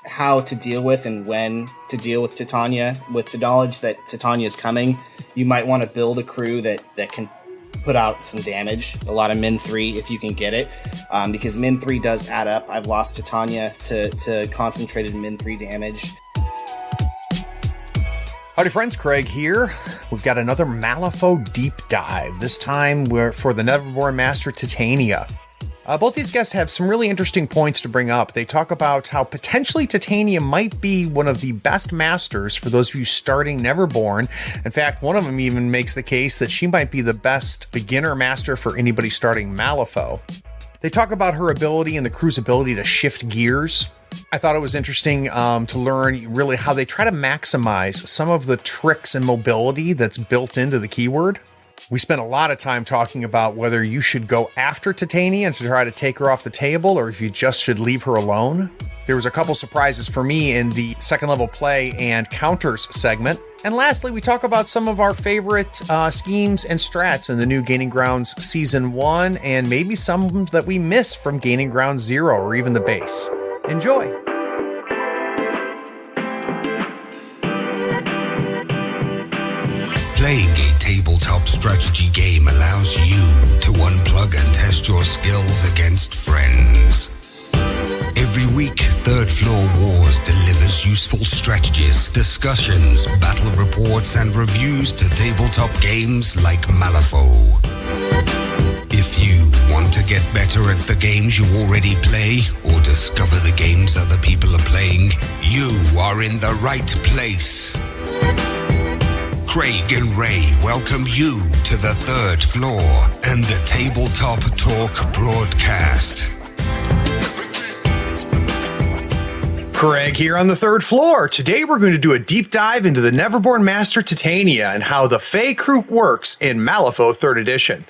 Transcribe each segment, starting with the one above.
how to deal with and when to deal with Titania. With the knowledge that Titania is coming, you might want to build a crew that can put out some damage. A lot of min 3 if you can get it, because min 3 does add up. I've lost Titania to concentrated min 3 damage. Howdy friends, Craig here. We've got another Malifaux deep dive. This time we're for the Neverborn Master Titania. Both these guests have some really interesting points to bring up. They talk about how potentially Titania might be one of the best masters for those of you starting Neverborn. In fact, one of them even makes the case that she might be the best beginner master for anybody starting Malifaux. They talk about her ability and the crew's ability to shift gears. I thought it was interesting to learn really how they try to maximize some of the tricks and mobility that's built into the keyword. We spent a lot of time talking about whether you should go after Titania to try to take her off the table or if you just should leave her alone. There was a couple surprises for me in the second level play and counters segment. And lastly, we talk about some of our favorite schemes and strats in the new Gaining Grounds Season 1 and maybe some that we miss from Gaining Grounds 0 or even the base. Enjoy! Playing a tabletop strategy game allows you to unplug and test your skills against friends. Every week, Third Floor Wars delivers useful strategies, discussions, battle reports, and reviews to tabletop games like Malifaux. If you want to get better at the games you already play, or discover the games other people are playing, you are in the right place. Craig and Ray welcome you to the Third Floor and the Tabletop Talk broadcast. Craig here on the Third Floor. Today we're going to do a deep dive into the Neverborn Master Titania and how the Fey Crew works in Malifaux 3rd Edition.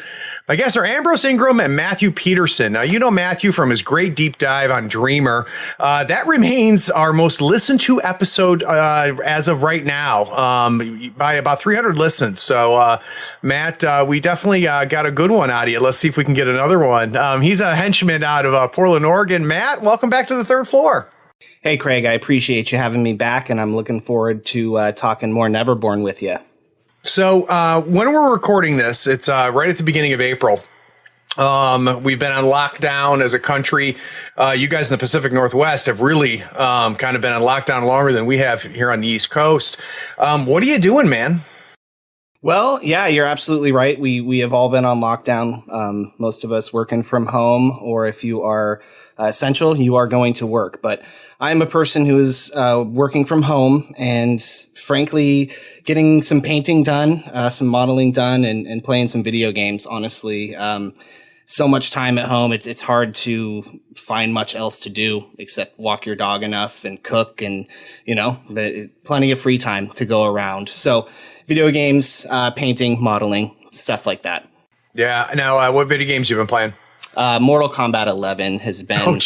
My guests are Ambrose Ingram and Matthew Peterson. Now, you know Matthew from his great deep dive on Dreamer. That remains our most listened to episode as of right now by about 300 listens. So, Matt, we definitely got a good one out of you. Let's see if we can get another one. He's a henchman out of Portland, Oregon. Matt, welcome back to the Third Floor. Hey, Craig, I appreciate you having me back, and I'm looking forward to talking more Neverborn with you. So when we're recording this, it's right at the beginning of April. We've been on lockdown as a country. You guys in the Pacific Northwest have really kind of been on lockdown longer than we have here on the East Coast. What are you doing, man? Well, yeah, you're absolutely right. We have all been on lockdown. Most of us working from home, or if you are essential, you are going to work. But I'm a person who is working from home and frankly getting some painting done, some modeling done, and playing some video games, honestly. So much time at home, it's hard to find much else to do except walk your dog enough and cook and, plenty of free time to go around. So video games, painting, modeling, stuff like that. Yeah. Now, what video games you been playing? Mortal Kombat 11 has been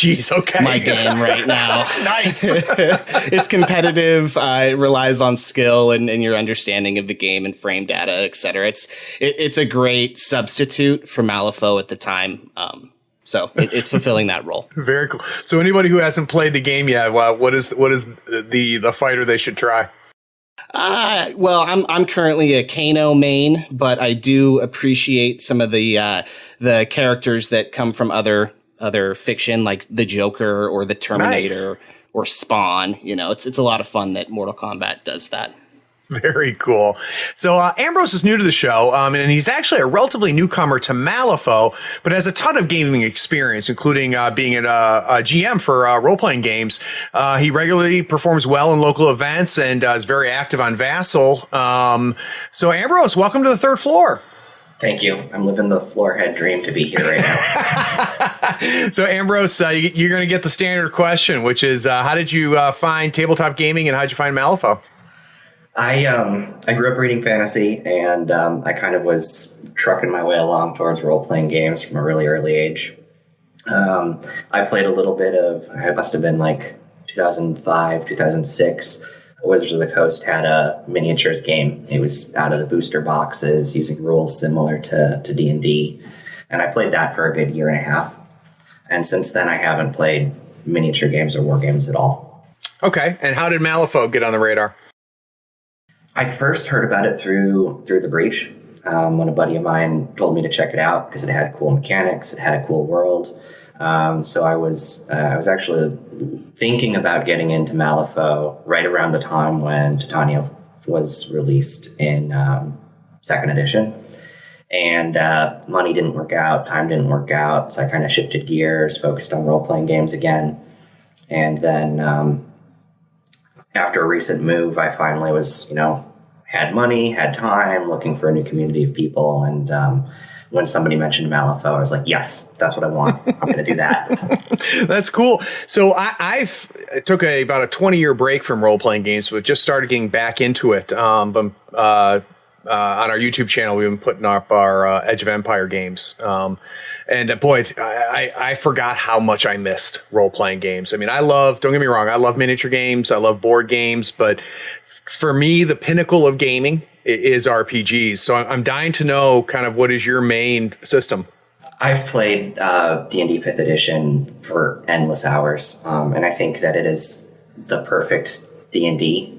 my game right now. Nice. It's competitive. It relies on skill and your understanding of the game and frame data, etc. It's a great substitute for Malifaux at the time. So it's fulfilling that role. Very cool. So anybody who hasn't played the game yet, what is the fighter they should try? Well, I'm currently a Kano main, but I do appreciate some of the characters that come from other fiction, like the Joker or the Terminator or Spawn. It's a lot of fun that Mortal Kombat does that. Very cool. So Ambrose is new to the show, and he's actually a relatively newcomer to Malifaux, but has a ton of gaming experience, including being a GM for role-playing games. He regularly performs well in local events and is very active on Vassal. So Ambrose, welcome to the Third Floor. Thank you. I'm living the floorhead dream to be here right now. So Ambrose, you're going to get the standard question, which is how did you find tabletop gaming and how did you find Malifaux? I grew up reading fantasy, and I kind of was trucking my way along towards role-playing games from a really early age. I played a little bit of, it must have been like 2005, 2006. Wizards of the Coast had a miniatures game. It was out of the booster boxes using rules similar to D&D. And I played that for a good year and a half. And since then, I haven't played miniature games or war games at all. Okay. And how did Malifaux get on the radar? I first heard about it through The Breach, when a buddy of mine told me to check it out because it had cool mechanics, it had a cool world. So I was actually thinking about getting into Malifaux right around the time when Titania was released in second edition. And money didn't work out, time didn't work out, so I kind of shifted gears, focused on role-playing games again. And then after a recent move, I finally was, had money, had time, looking for a new community of people. And when somebody mentioned Malifaux, I was like, yes, that's what I want. I'm going to do that. That's cool. So I took about a 20-year break from role-playing games, but just started getting back into it. On our YouTube channel, we've been putting up our Edge of Empire games. And boy, I forgot how much I missed role-playing games. I mean, don't get me wrong, I love miniature games, I love board games, but for me, the pinnacle of gaming is RPGs. So I'm dying to know kind of what is your main system? I've played D&D 5th edition for endless hours, and I think that it is the perfect D&D.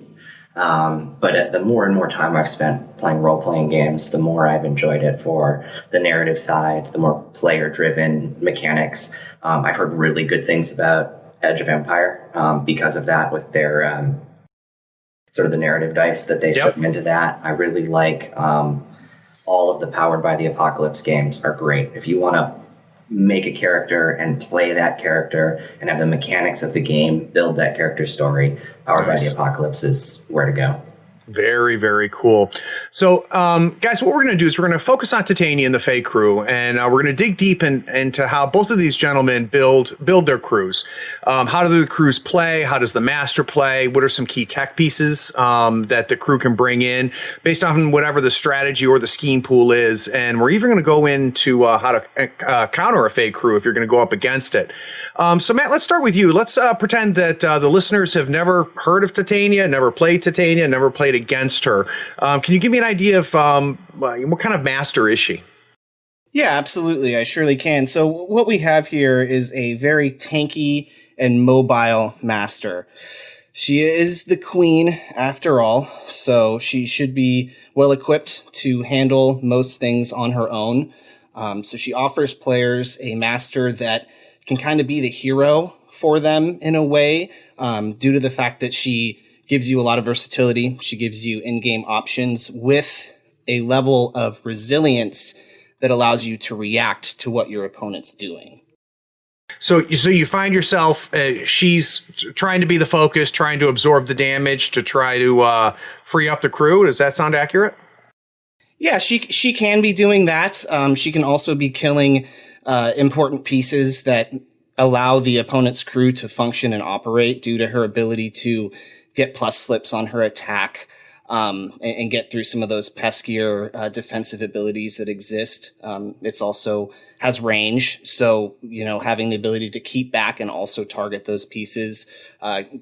But the more and more time I've spent playing role-playing games, the more I've enjoyed it for the narrative side, the more player-driven mechanics. I've heard really good things about Edge of Empire because of that, with their sort of the narrative dice that they put into that. I really like all of the Powered by the Apocalypse games are great. If you want to make a character and play that character and have the mechanics of the game build that character's story, Powered by the Apocalypse is where to go. Very, very cool. So, guys, what we're going to do is we're going to focus on Titania and the Fae crew, and we're going to dig deep into how both of these gentlemen build their crews. How do the crews play? How does the master play? What are some key tech pieces that the crew can bring in based on whatever the strategy or the scheme pool is? And we're even going to go into how to counter a Fae crew if you're going to go up against it. So, Matt, let's start with you. Let's pretend that the listeners have never heard of Titania, never played Titania, never played against her. Can you give me an idea of what kind of master is she? Yeah, absolutely. I surely can. So what we have here is a very tanky and mobile master. She is the queen after all, so she should be well equipped to handle most things on her own. So she offers players a master that can kind of be the hero for them in a way, due to the fact that she gives you a lot of versatility. She gives you in-game options with a level of resilience that allows you to react to what your opponent's doing. So you find yourself, she's trying to be the focus, trying to absorb the damage to try to free up the crew. Does that sound accurate? Yeah, she can be doing that. She can also be killing important pieces that allow the opponent's crew to function and operate due to her ability to get plus flips on her attack, and get through some of those peskier defensive abilities that exist. It's also has range, so having the ability to keep back and also target those pieces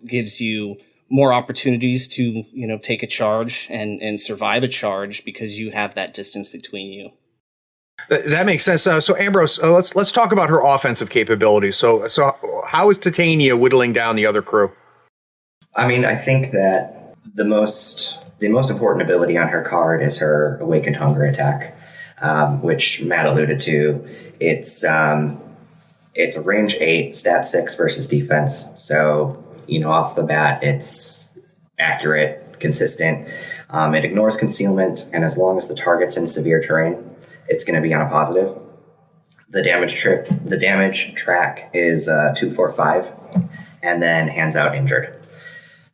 gives you more opportunities to take a charge and survive a charge because you have that distance between you. That makes sense. So Ambrose, let's talk about her offensive capabilities. So how is Titania whittling down the other crew? I mean, I think that the most important ability on her card is her Awakened Hunger attack, which Matt alluded to. It's a range 8, stat 6 versus defense. So, off the bat, it's accurate, consistent. It ignores concealment, and as long as the target's in severe terrain, it's going to be on a positive. The damage track is 2, 4, 5, and then hands out injured.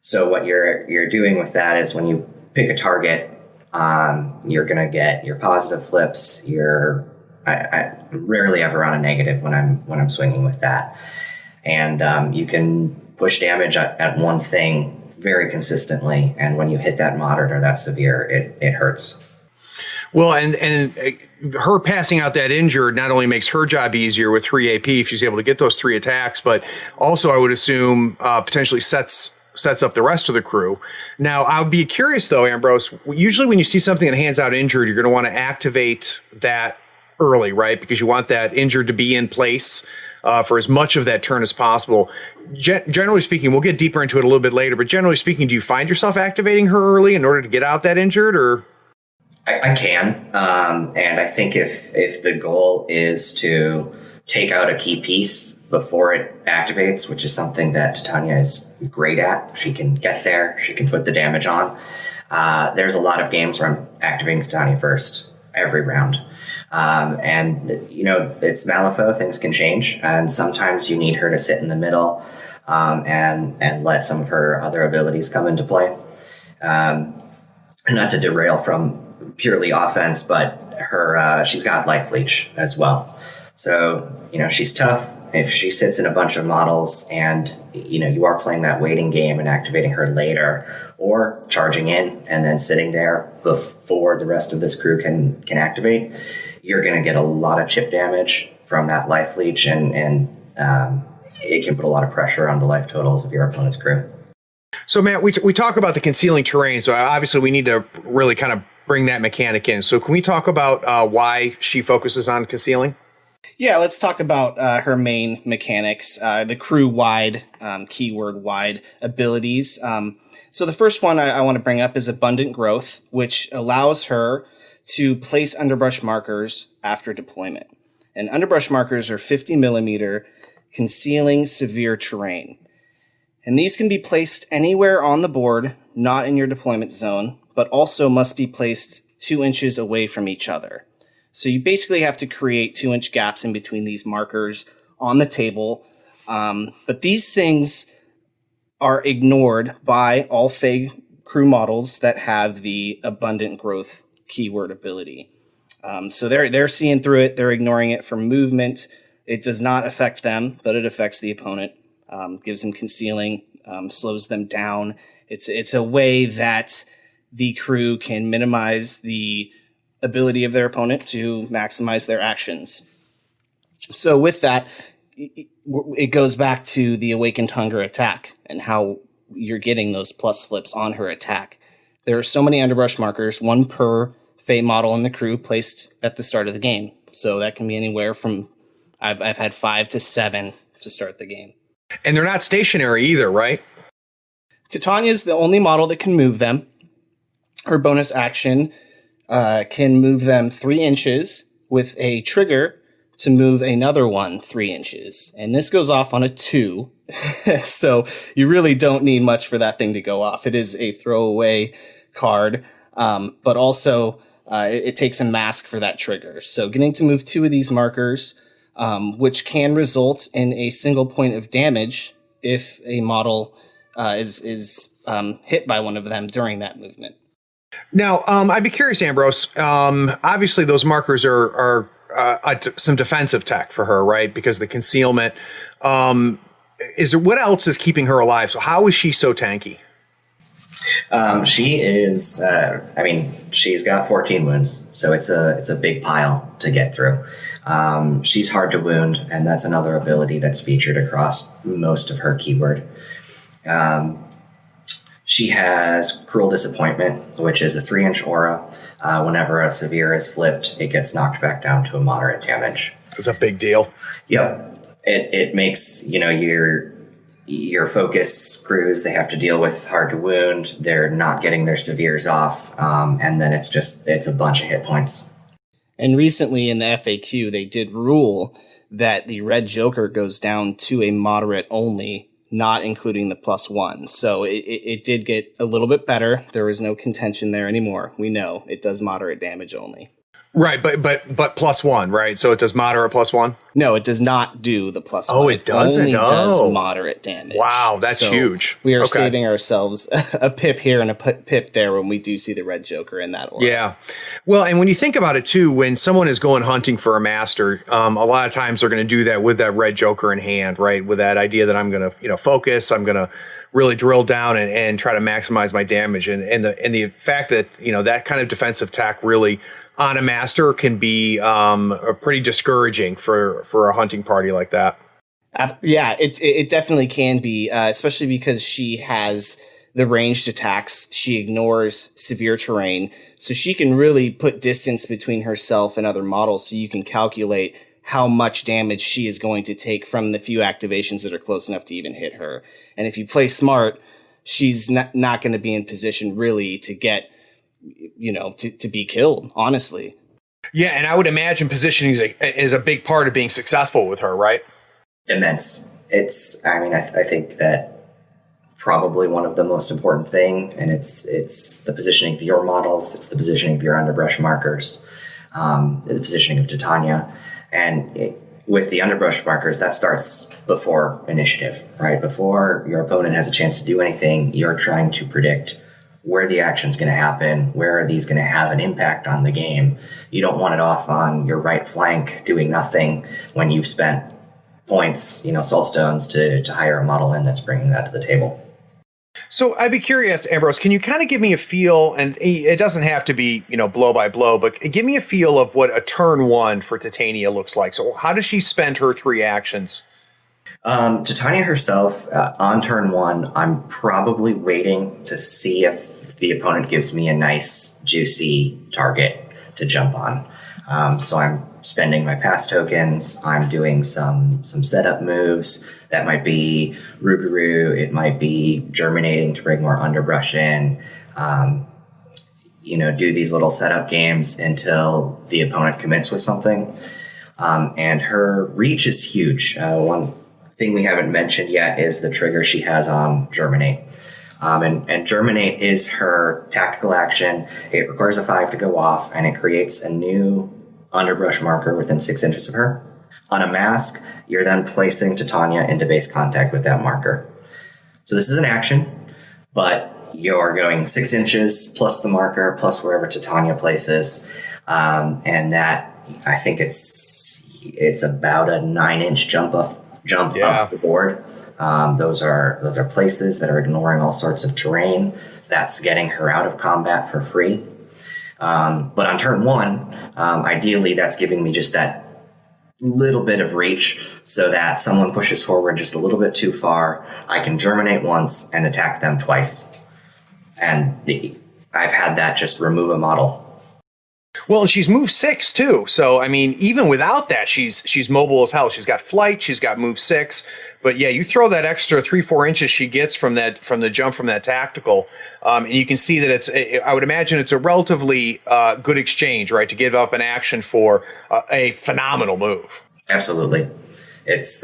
So what you're doing with that is when you pick a target, you're going to get your positive flips. I rarely ever on a negative when I'm swinging with that, and you can push damage at one thing very consistently. And when you hit that moderate or that severe, it hurts. Well, and her passing out that injured not only makes her job easier with 3 AP if she's able to get those 3 attacks, but also I would assume potentially sets up the rest of the crew. Now, I'll be curious, though, Ambrose, usually when you see something that hands out injured, you're going to want to activate that early, right? Because you want that injured to be in place for as much of that turn as possible. Generally speaking, we'll get deeper into it a little bit later, but generally speaking, do you find yourself activating her early in order to get out that injured, or? I can, and I think if the goal is to take out a key piece before it activates, which is something that Titania is great at, she can get there, she can put the damage on. There's a lot of games where I'm activating Titania first every round. And, it's Malifaux, things can change. And sometimes you need her to sit in the middle and let some of her other abilities come into play. Not to derail from purely offense, but she's got life leech as well. So, she's tough. If she sits in a bunch of models and, you are playing that waiting game and activating her later, or charging in and then sitting there before the rest of this crew can activate, you're going to get a lot of chip damage from that life leech, and it can put a lot of pressure on the life totals of your opponent's crew. So, Matt, we talk about the concealing terrain, so obviously we need to really kind of bring that mechanic in. So can we talk about why she focuses on concealing? Yeah, let's talk about her main mechanics, the crew-wide, keyword-wide abilities. So the first one I want to bring up is Abundant Growth, which allows her to place underbrush markers after deployment. And underbrush markers are 50 millimeter, concealing severe terrain. And these can be placed anywhere on the board, not in your deployment zone, but also must be placed 2 inches away from each other. So you basically have to create 2-inch gaps in between these markers on the table. But these things are ignored by all Fey crew models that have the Abundant Growth keyword ability. So they're seeing through it. They're ignoring it for movement. It does not affect them, but it affects the opponent. Gives them concealing, slows them down. It's a way that the crew can minimize the ability of their opponent to maximize their actions. So with that, it goes back to the Awakened Hunger attack and how you're getting those plus flips on her attack. There are so many underbrush markers, 1 per Fey model in the crew placed at the start of the game. So that can be anywhere from, I've had 5 to 7 to start the game. And they're not stationary either, right? Titania is the only model that can move them. Her bonus action can move them 3 inches with a trigger to move another one 3 inches. And this goes off on a 2. So you really don't need much for that thing to go off. It is a throwaway card, but also it takes a mask for that trigger. So getting to move 2 of these markers, which can result in a single point of damage if a model is hit by one of them during that movement. Now, I'd be curious, Ambrose. Obviously, those markers are some defensive tech for her, right? Because the concealment. What else is keeping her alive? So how is she so tanky? She is. She's got 14 wounds, so it's a big pile to get through. She's hard to wound, and that's another ability that's featured across most of her keyword. She has Cruel Disappointment, which is a 3-inch aura. Whenever a severe is flipped, it gets knocked back down to a moderate damage. It's a big deal. Yep. It makes, your focus crews, they have to deal with hard to wound. They're not getting their severes off. And then it's a bunch of hit points. And recently in the FAQ, they did rule that the red Joker goes down to a moderate only, not including the +1. So it did get a little bit better. There is no contention there anymore. We know it does moderate damage only. Right, but +1, right? So it does moderate +1? No, it does not do the +1. Oh, it doesn't? Only does moderate damage. Wow, that's huge. We are saving ourselves a pip here and a pip there when we do see the red Joker in that order. Yeah. Well, and when you think about it, too, when someone is going hunting for a master, a lot of times they're going to do that with that red Joker in hand, right? With that idea that I'm going to, focus, I'm going to really drill down and try to maximize my damage. And the fact that, that kind of defensive tech really on a master can be pretty discouraging for a hunting party like that. Yeah, it definitely can be, especially because she has the ranged attacks. She ignores severe terrain, so she can really put distance between herself and other models, so you can calculate how much damage she is going to take from the few activations that are close enough to even hit her. And if you play smart, she's not going to be in position really to get, to be killed, honestly. Yeah, and I would imagine positioning is a big part of being successful with her, right? Immense. I think that probably one of the most important thing, and it's the positioning of your models, it's the positioning of your underbrush markers, the positioning of Titania, and with the underbrush markers, that starts before initiative, right? Before your opponent has a chance to do anything, you're trying to predict where the action's going to happen, where are these going to have an impact on the game. You don't want it off on your right flank doing nothing when you've spent points, soul stones to hire a model in that's bringing that to the table. So I'd be curious, Ambrose, can you kind of give me a feel, and it doesn't have to be, blow by blow, but give me a feel of what a turn 1 for Titania looks like. So how does she spend her 3 actions? Titania herself, on turn 1, I'm probably waiting to see if the opponent gives me a nice, juicy target to jump on. So I'm spending my pass tokens. I'm doing some setup moves. That might be Rougarou. It might be germinating to bring more underbrush in. Do these little setup games until the opponent commits with something. And her reach is huge. One thing we haven't mentioned yet is the trigger she has on Germinate. And Germinate is her tactical action. It requires a 5 to go off, and it creates a new underbrush marker within 6 inches of her. On a mask, you're then placing Titania into base contact with that marker. So this is an action, but you're going 6 inches plus the marker plus wherever Titania places. And that, I think it's about a 9-inch jump up the board. Those are places that are ignoring all sorts of terrain. That's getting her out of combat for free. But on turn 1, ideally that's giving me just that little bit of reach so that someone pushes forward just a little bit too far. I can germinate once and attack them twice. And I've had that just remove a model. Well, and she's move 6 too. So, even without that, she's mobile as hell. She's got flight. She's got move 6. But yeah, you throw that extra 3-4 inches she gets from the jump from that tactical, and you can see that I would imagine it's a relatively good exchange, right? To give up an action for a phenomenal move. Absolutely, it's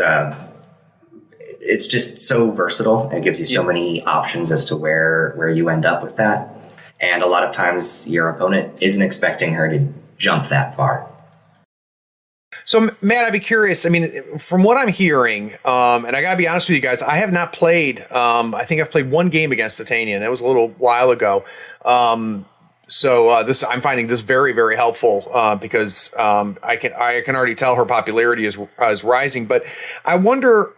just so versatile. It gives you so many options as to where you end up with that. And a lot of times your opponent isn't expecting her to jump that far. So, Matt, I'd be curious. From what I'm hearing, and I got to be honest with you guys, I have not played. I think I've played 1 game against Titania, and that was a little while ago. So I'm finding this very, very helpful because I can already tell her popularity is rising. But I wonder,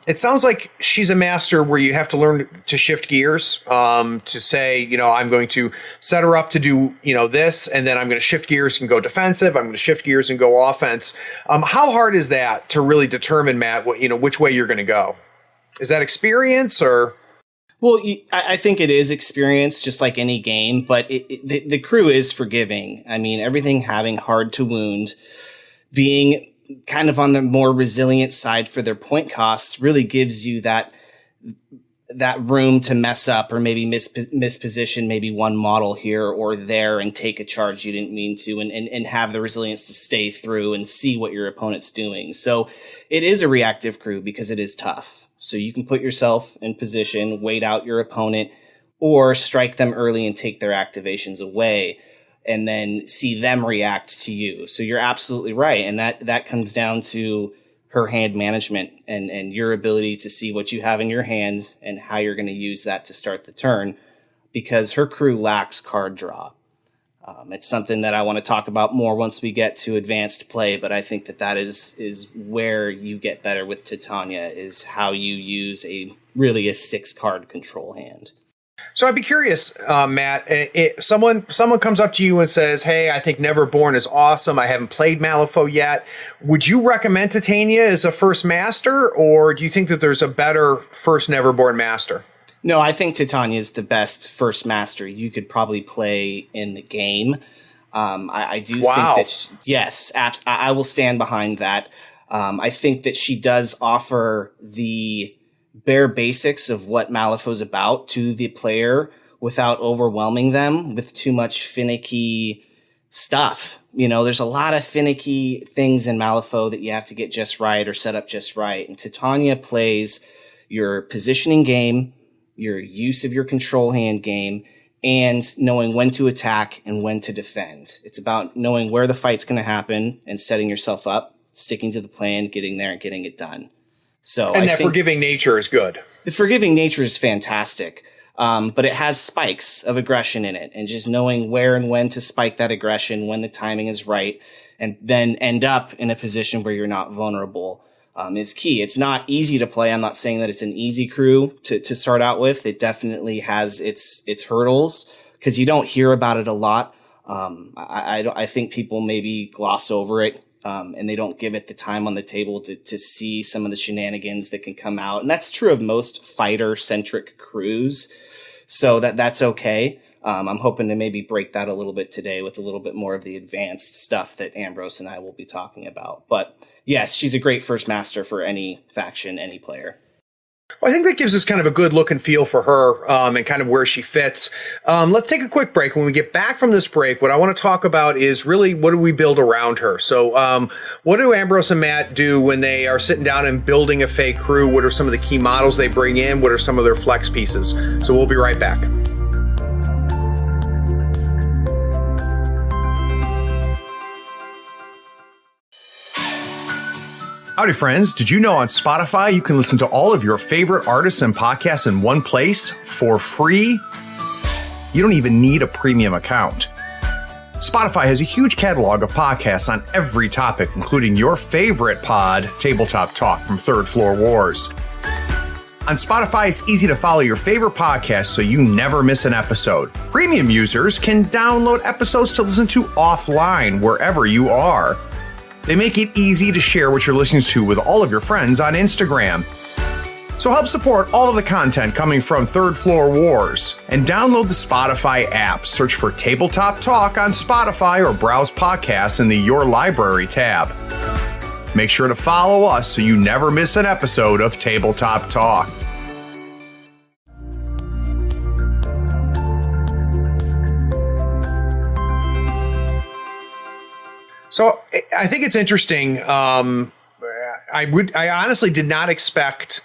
it sounds like she's a master where you have to learn to shift gears, to say, I'm going to set her up to do, this, and then I'm going to shift gears and go defensive. I'm going to shift gears and go offense. How hard is that to really determine, Matt, which way you're going to go? Is that experience or? Well, I think it is experience, just like any game, but the crew is forgiving. Everything having hard to wound, being kind of on the more resilient side for their point costs really gives you that room to mess up or maybe misposition maybe one model here or there and take a charge you didn't mean to and have the resilience to stay through and see what your opponent's doing. So it is a reactive crew because it is tough. So you can put yourself in position, wait out your opponent, or strike them early and take their activations away, and then see them react to you. So you're absolutely right. And that comes down to her hand management and your ability to see what you have in your hand and how you're going to use that to start the turn, because her crew lacks card draw. It's something that I want to talk about more once we get to advanced play, but I think that is where you get better with Titania, is how you use a 6-card control hand. So I'd be curious, Matt, someone comes up to you and says, hey, I think Neverborn is awesome. I haven't played Malifaux yet. Would you recommend Titania as a first master, or do you think that there's a better first Neverborn master? No, I think Titania is the best first master you could probably play in the game. I do Wow. think that, yes, I will stand behind that. I think that she does offer the bare basics of what Malifaux's about to the player without overwhelming them with too much finicky stuff. You know, there's a lot of finicky things in Malifaux that you have to get just right or set up just right. And Titania plays your positioning game, your use of your control hand game, and knowing when to attack and when to defend. It's about knowing where the fight's going to happen and setting yourself up, sticking to the plan, getting there and getting it done. So And that forgiving nature is good. The forgiving nature is fantastic. But it has spikes of aggression in it, and just knowing where and when to spike that aggression, when the timing is right, and then end up in a position where you're not vulnerable is key. It's not easy to play. I'm not saying that it's an easy crew to start out with. It definitely has its hurdles because you don't hear about it a lot. I think people maybe gloss over it. And they don't give it the time on the table to see some of the shenanigans that can come out. And that's true of most fighter-centric crews. So that's okay. I'm hoping to maybe break that a little bit today with a little bit more of the advanced stuff that Ambrose and I will be talking about. But yes, she's a great first master for any faction, any player. Well, I think that gives us kind of a good look and feel for her and kind of where she fits. Let's take a quick break. When we get back from this break, what I want to talk about is really what do we build around her? So what do Ambrose and Matt do when they are sitting down and building a fake crew? What are some of the key models they bring in? What are some of their flex pieces? So we'll be right back. Howdy, friends. Did you know on Spotify you can listen to all of your favorite artists and podcasts in one place for free? You don't even need a premium account. Spotify has a huge catalog of podcasts on every topic, including your favorite pod, Tabletop Talk from Third Floor Wars. On Spotify, it's easy to follow your favorite podcast so you never miss an episode. Premium users can download episodes to listen to offline wherever you are. They make it easy to share what you're listening to with all of your friends on Instagram. So help support all of the content coming from Third Floor Wars and download the Spotify app. Search for Tabletop Talk on Spotify or browse podcasts in the Your Library tab. Make sure to follow us so you never miss an episode of Tabletop Talk. So I think it's interesting. I honestly did not expect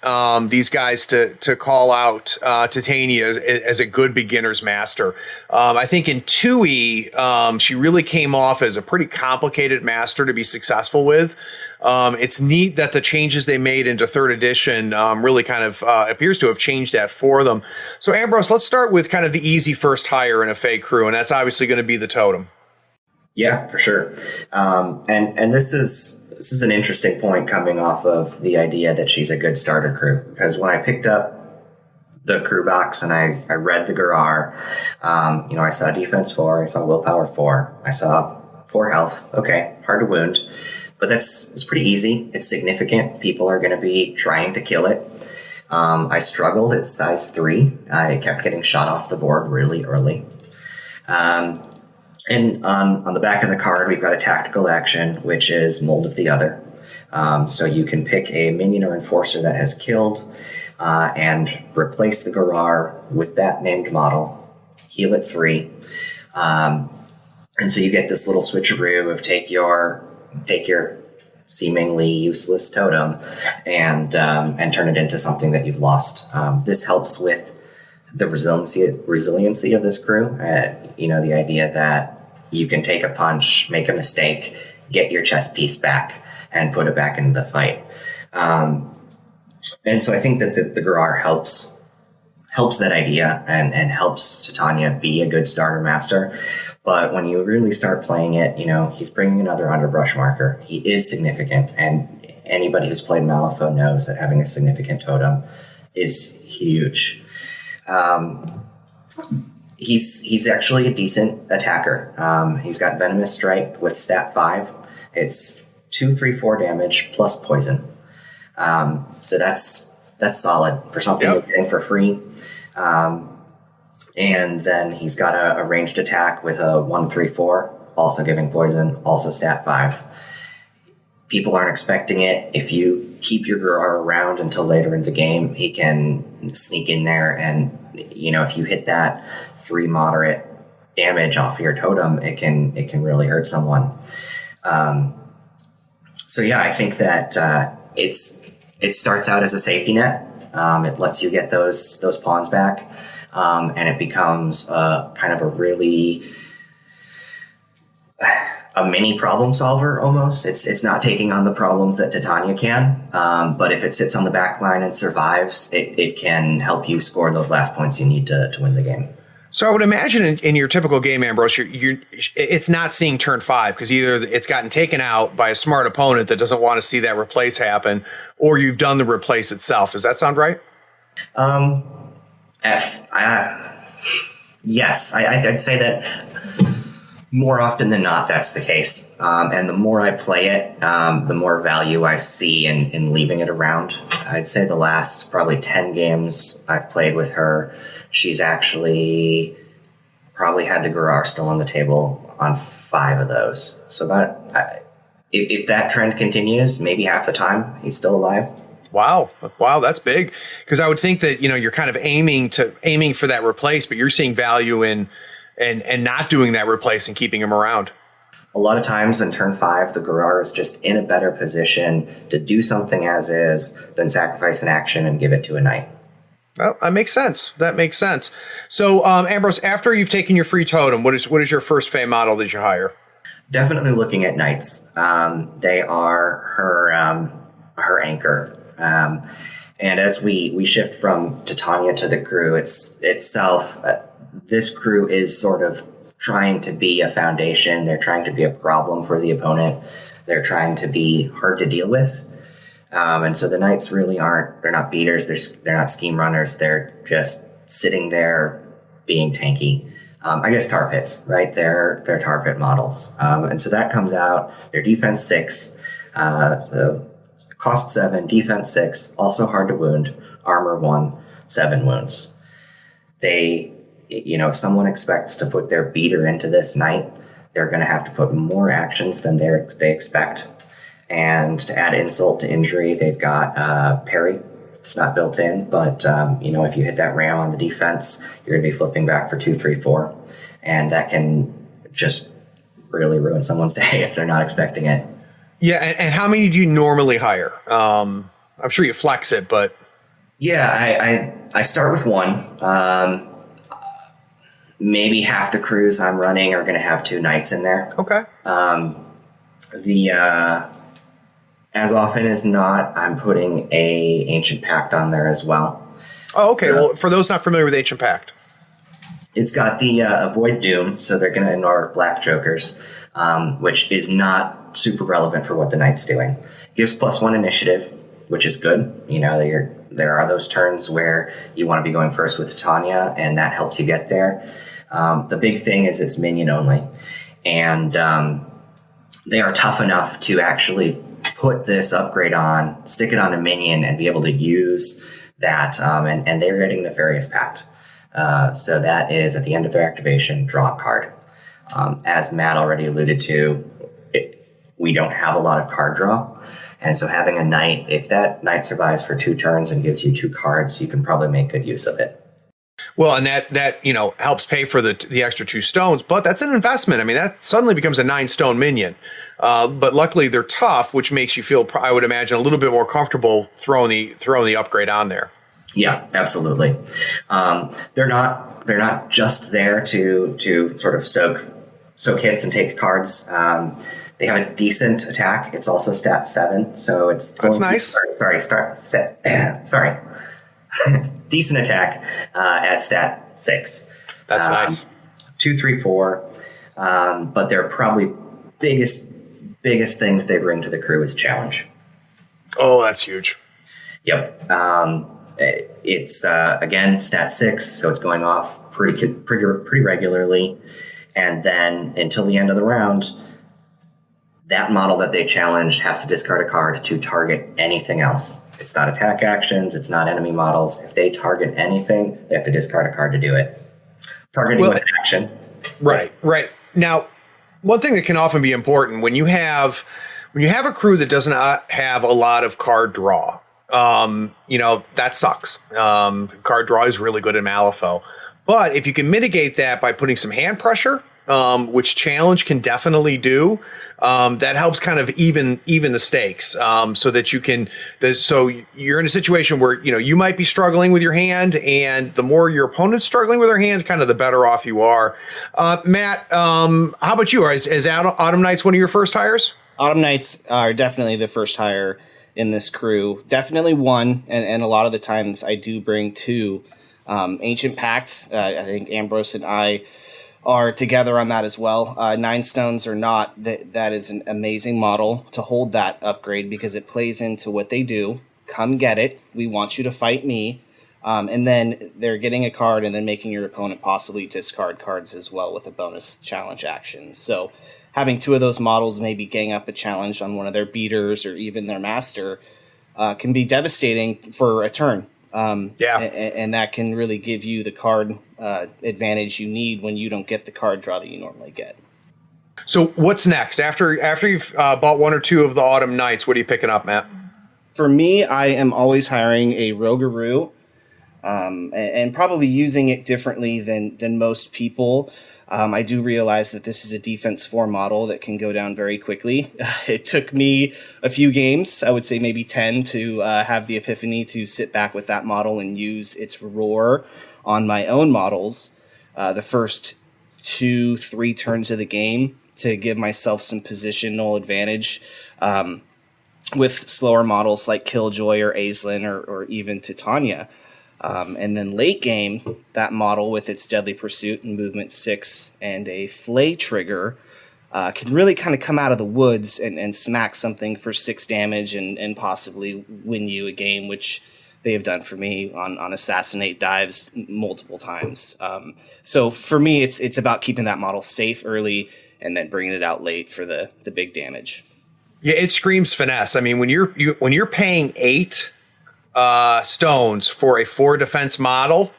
these guys to call out Titania as a good beginner's master. I think in 2E, she really came off as a pretty complicated master to be successful with. It's neat that the changes they made into 3rd edition really kind of appears to have changed that for them. So Ambrose, let's start with kind of the easy first hire in a fake crew, and that's obviously going to be the Totem. Yeah, for sure. And this is an interesting point coming off of the idea that she's a good starter crew. Because when I picked up the crew box and I read the Garar, I saw defense 4, I saw willpower 4, I saw 4 health. Okay, hard to wound, but it's pretty easy. It's significant. People are going to be trying to kill it. I struggled at size 3. I kept getting shot off the board really early. And on the back of the card, we've got a tactical action, which is Mold of the Other. So you can pick a minion or enforcer that has killed and replace the Garar with that named model, heal it 3. And so you get this little switcheroo of take your seemingly useless totem and turn it into something that you've lost. This helps with the resiliency of this crew. The idea that you can take a punch, make a mistake, get your chess piece back, and put it back into the fight. And so I think that the Garar helps that idea and helps Titania be a good starter master. But when you really start playing it, he's bringing another Underbrush marker. He is significant, and anybody who's played Malifaux knows that having a significant totem is huge. He's actually a decent attacker. He's got Venomous Strike with stat 5. It's 2, 3, 4 damage plus poison. So that's solid for something you're getting for free. And then he's got a ranged attack with a 1, 3, 4 also giving poison, also stat 5. People aren't expecting it. If you keep your Gurar around until later in the game, he can sneak in there, and if you hit that 3 moderate damage off your totem, it can really hurt someone. So yeah, I think that it starts out as a safety net. It lets you get those pawns back, and it becomes kind of a mini problem solver almost. It's not taking on the problems that Titania can, but if it sits on the back line and survives, it can help you score those last points you need to win the game. So I would imagine in your typical game, Ambrose, it's not seeing turn 5 because either it's gotten taken out by a smart opponent that doesn't want to see that replace happen, or you've done the replace itself. Does that sound right? Yes, I'd say that more often than not, that's the case. And the more I play it, the more value I see in leaving it around. I'd say the last probably 10 games I've played with her, she's actually probably had the Gurar still on the table on 5 of those. So if that trend continues, maybe half the time he's still alive. Wow, that's big. Because I would think that you're kind of aiming for that replace, but you're seeing value in and not doing that replace and keeping him around. A lot of times in turn 5, the Gurar is just in a better position to do something as is than sacrifice an action and give it to a knight. Well, that makes sense. So, Ambrose, after you've taken your free totem, what is your first Fae model that you hire? Definitely looking at knights. They are her anchor. And as we shift from Titania to the crew itself, this crew is sort of trying to be a foundation. They're trying to be a problem for the opponent. They're trying to be hard to deal with. And so the knights really they're not beaters. They're not scheme runners. They're just sitting there being tanky. I guess tar pits, right? They're tar pit models. And so that comes out. They're defense 6. So cost 7, defense 6, also hard to wound, armor 1, 7 wounds. If someone expects to put their beater into this knight, they're going to have to put more actions than they expect. And to add insult to injury, they've got parry. It's not built in, but if you hit that ram on the defense, you're going to be flipping back for 2, 3, 4. And that can just really ruin someone's day if they're not expecting it. Yeah, and how many do you normally hire? I'm sure you flex it, but... Yeah, I start with 1. Maybe half the crews I'm running are going to have 2 knights in there. Okay. As often as not, I'm putting a Ancient Pact on there as well. Oh, okay. Well, for those not familiar with Ancient Pact, it's got the Avoid Doom, so they're going to ignore black jokers, which is not super relevant for what the knight's doing. Gives +1 initiative, which is good. There are those turns where you want to be going first with Titania, and that helps you get there. The big thing is it's minion only, and they are tough enough to actually put this upgrade on, stick it on a minion, and be able to use that. And they're getting Nefarious Pact. So that is at the end of their activation, draw a card. As Matt already alluded to, we don't have a lot of card draw. And so having a knight, if that knight survives for 2 turns and gives you 2 cards, you can probably make good use of it. Well, and that helps pay for the extra 2 stones, but that's an investment. I mean, that suddenly becomes a 9-stone minion. But luckily they're tough, which makes you feel, I would imagine, a little bit more comfortable throwing the upgrade on there. Yeah, absolutely. They're not just there to sort of soak hits and take cards. They have a decent attack. It's also stat 7, so that's nice. Sorry. Decent attack at stat 6. That's nice. 2, 3, 4. But their probably biggest thing that they bring to the crew is challenge. Oh, that's huge. Yep. It's again stat 6, so it's going off pretty regularly, and then until the end of the round, that model that they challenged has to discard a card to target anything else. It's not attack actions. It's not enemy models. If they target anything, they have to discard a card to do it. Targeting with an action. Right. Now, One thing that can often be important when you have a crew that does not have a lot of card draw, that sucks. Card draw is really good in Malifaux. But if you can mitigate that by putting some hand pressure, which challenge can definitely do, that helps kind of even the stakes, so that so you're in a situation where, you might be struggling with your hand, and the more your opponent's struggling with their hand, kind of the better off you are. Matt, how about you? Is Autumn Knights one of your first hires? Autumn Knights are definitely the first hire in this crew. Definitely one, and a lot of the times I do bring two. Ancient Pact, I think Ambrose and I are together on that as well. Nine Stones or not, that is an amazing model to hold that upgrade because it plays into what they do. Come get it. We want you to fight me. And then they're getting a card and then making your opponent possibly discard cards as well with a bonus challenge action. So having two of those models maybe gang up a challenge on one of their beaters or even their master can be devastating for a turn. And that can really give you the card advantage you need when you don't get the card draw that you normally get. So what's next? After you've bought one or two of the Autumn Knights, what are you picking up, Matt? For me, I am always hiring a Rogaroo, and probably using it differently than most people. I do realize that this is a defense 4 model that can go down very quickly. It took me a few games, I would say maybe 10, to have the epiphany to sit back with that model and use its roar on my own models the first 2-3 turns of the game to give myself some positional advantage with slower models like Killjoy or Aislinn or even Titania. And then late game, that model with its Deadly Pursuit and Movement 6 and a Flay trigger can really kind of come out of the woods and smack something for 6 damage and possibly win you a game, which they have done for me on Assassinate dives multiple times. So for me, it's about keeping that model safe early and then bringing it out late for the big damage. Yeah, it screams finesse. I mean, when you're paying 8 stones for a 4 defense model,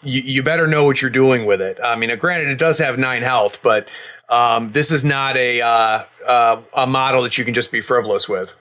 you better know what you're doing with it. I mean, granted, it does have 9 health, but this is not a model that you can just be frivolous with.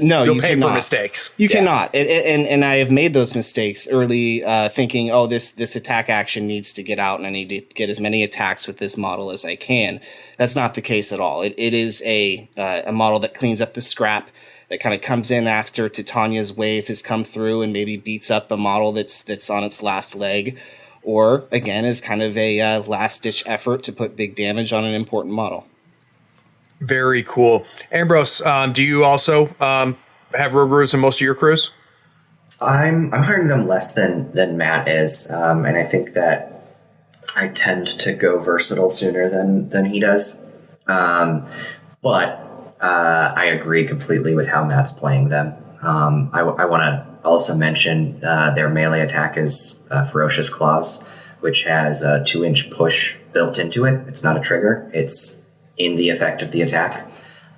No, you'll you pay cannot. for mistakes. You cannot, and I have made those mistakes early, thinking, oh, this attack action needs to get out, and I need to get as many attacks with this model as I can. That's not the case at all. It is a model that cleans up the scrap, that kind of comes in after Titania's wave has come through and maybe beats up a model that's on its last leg, or again is kind of a last ditch effort to put big damage on an important model. Very cool. Ambrose, do you also have Rogaroos in most of your crews? I'm hiring them less than Matt is, and I think that I tend to go versatile sooner than he does. But I agree completely with how Matt's playing them. I want to also mention their melee attack is Ferocious Claws, which has a 2-inch push built into it. It's not a trigger. It's in the effect of the attack.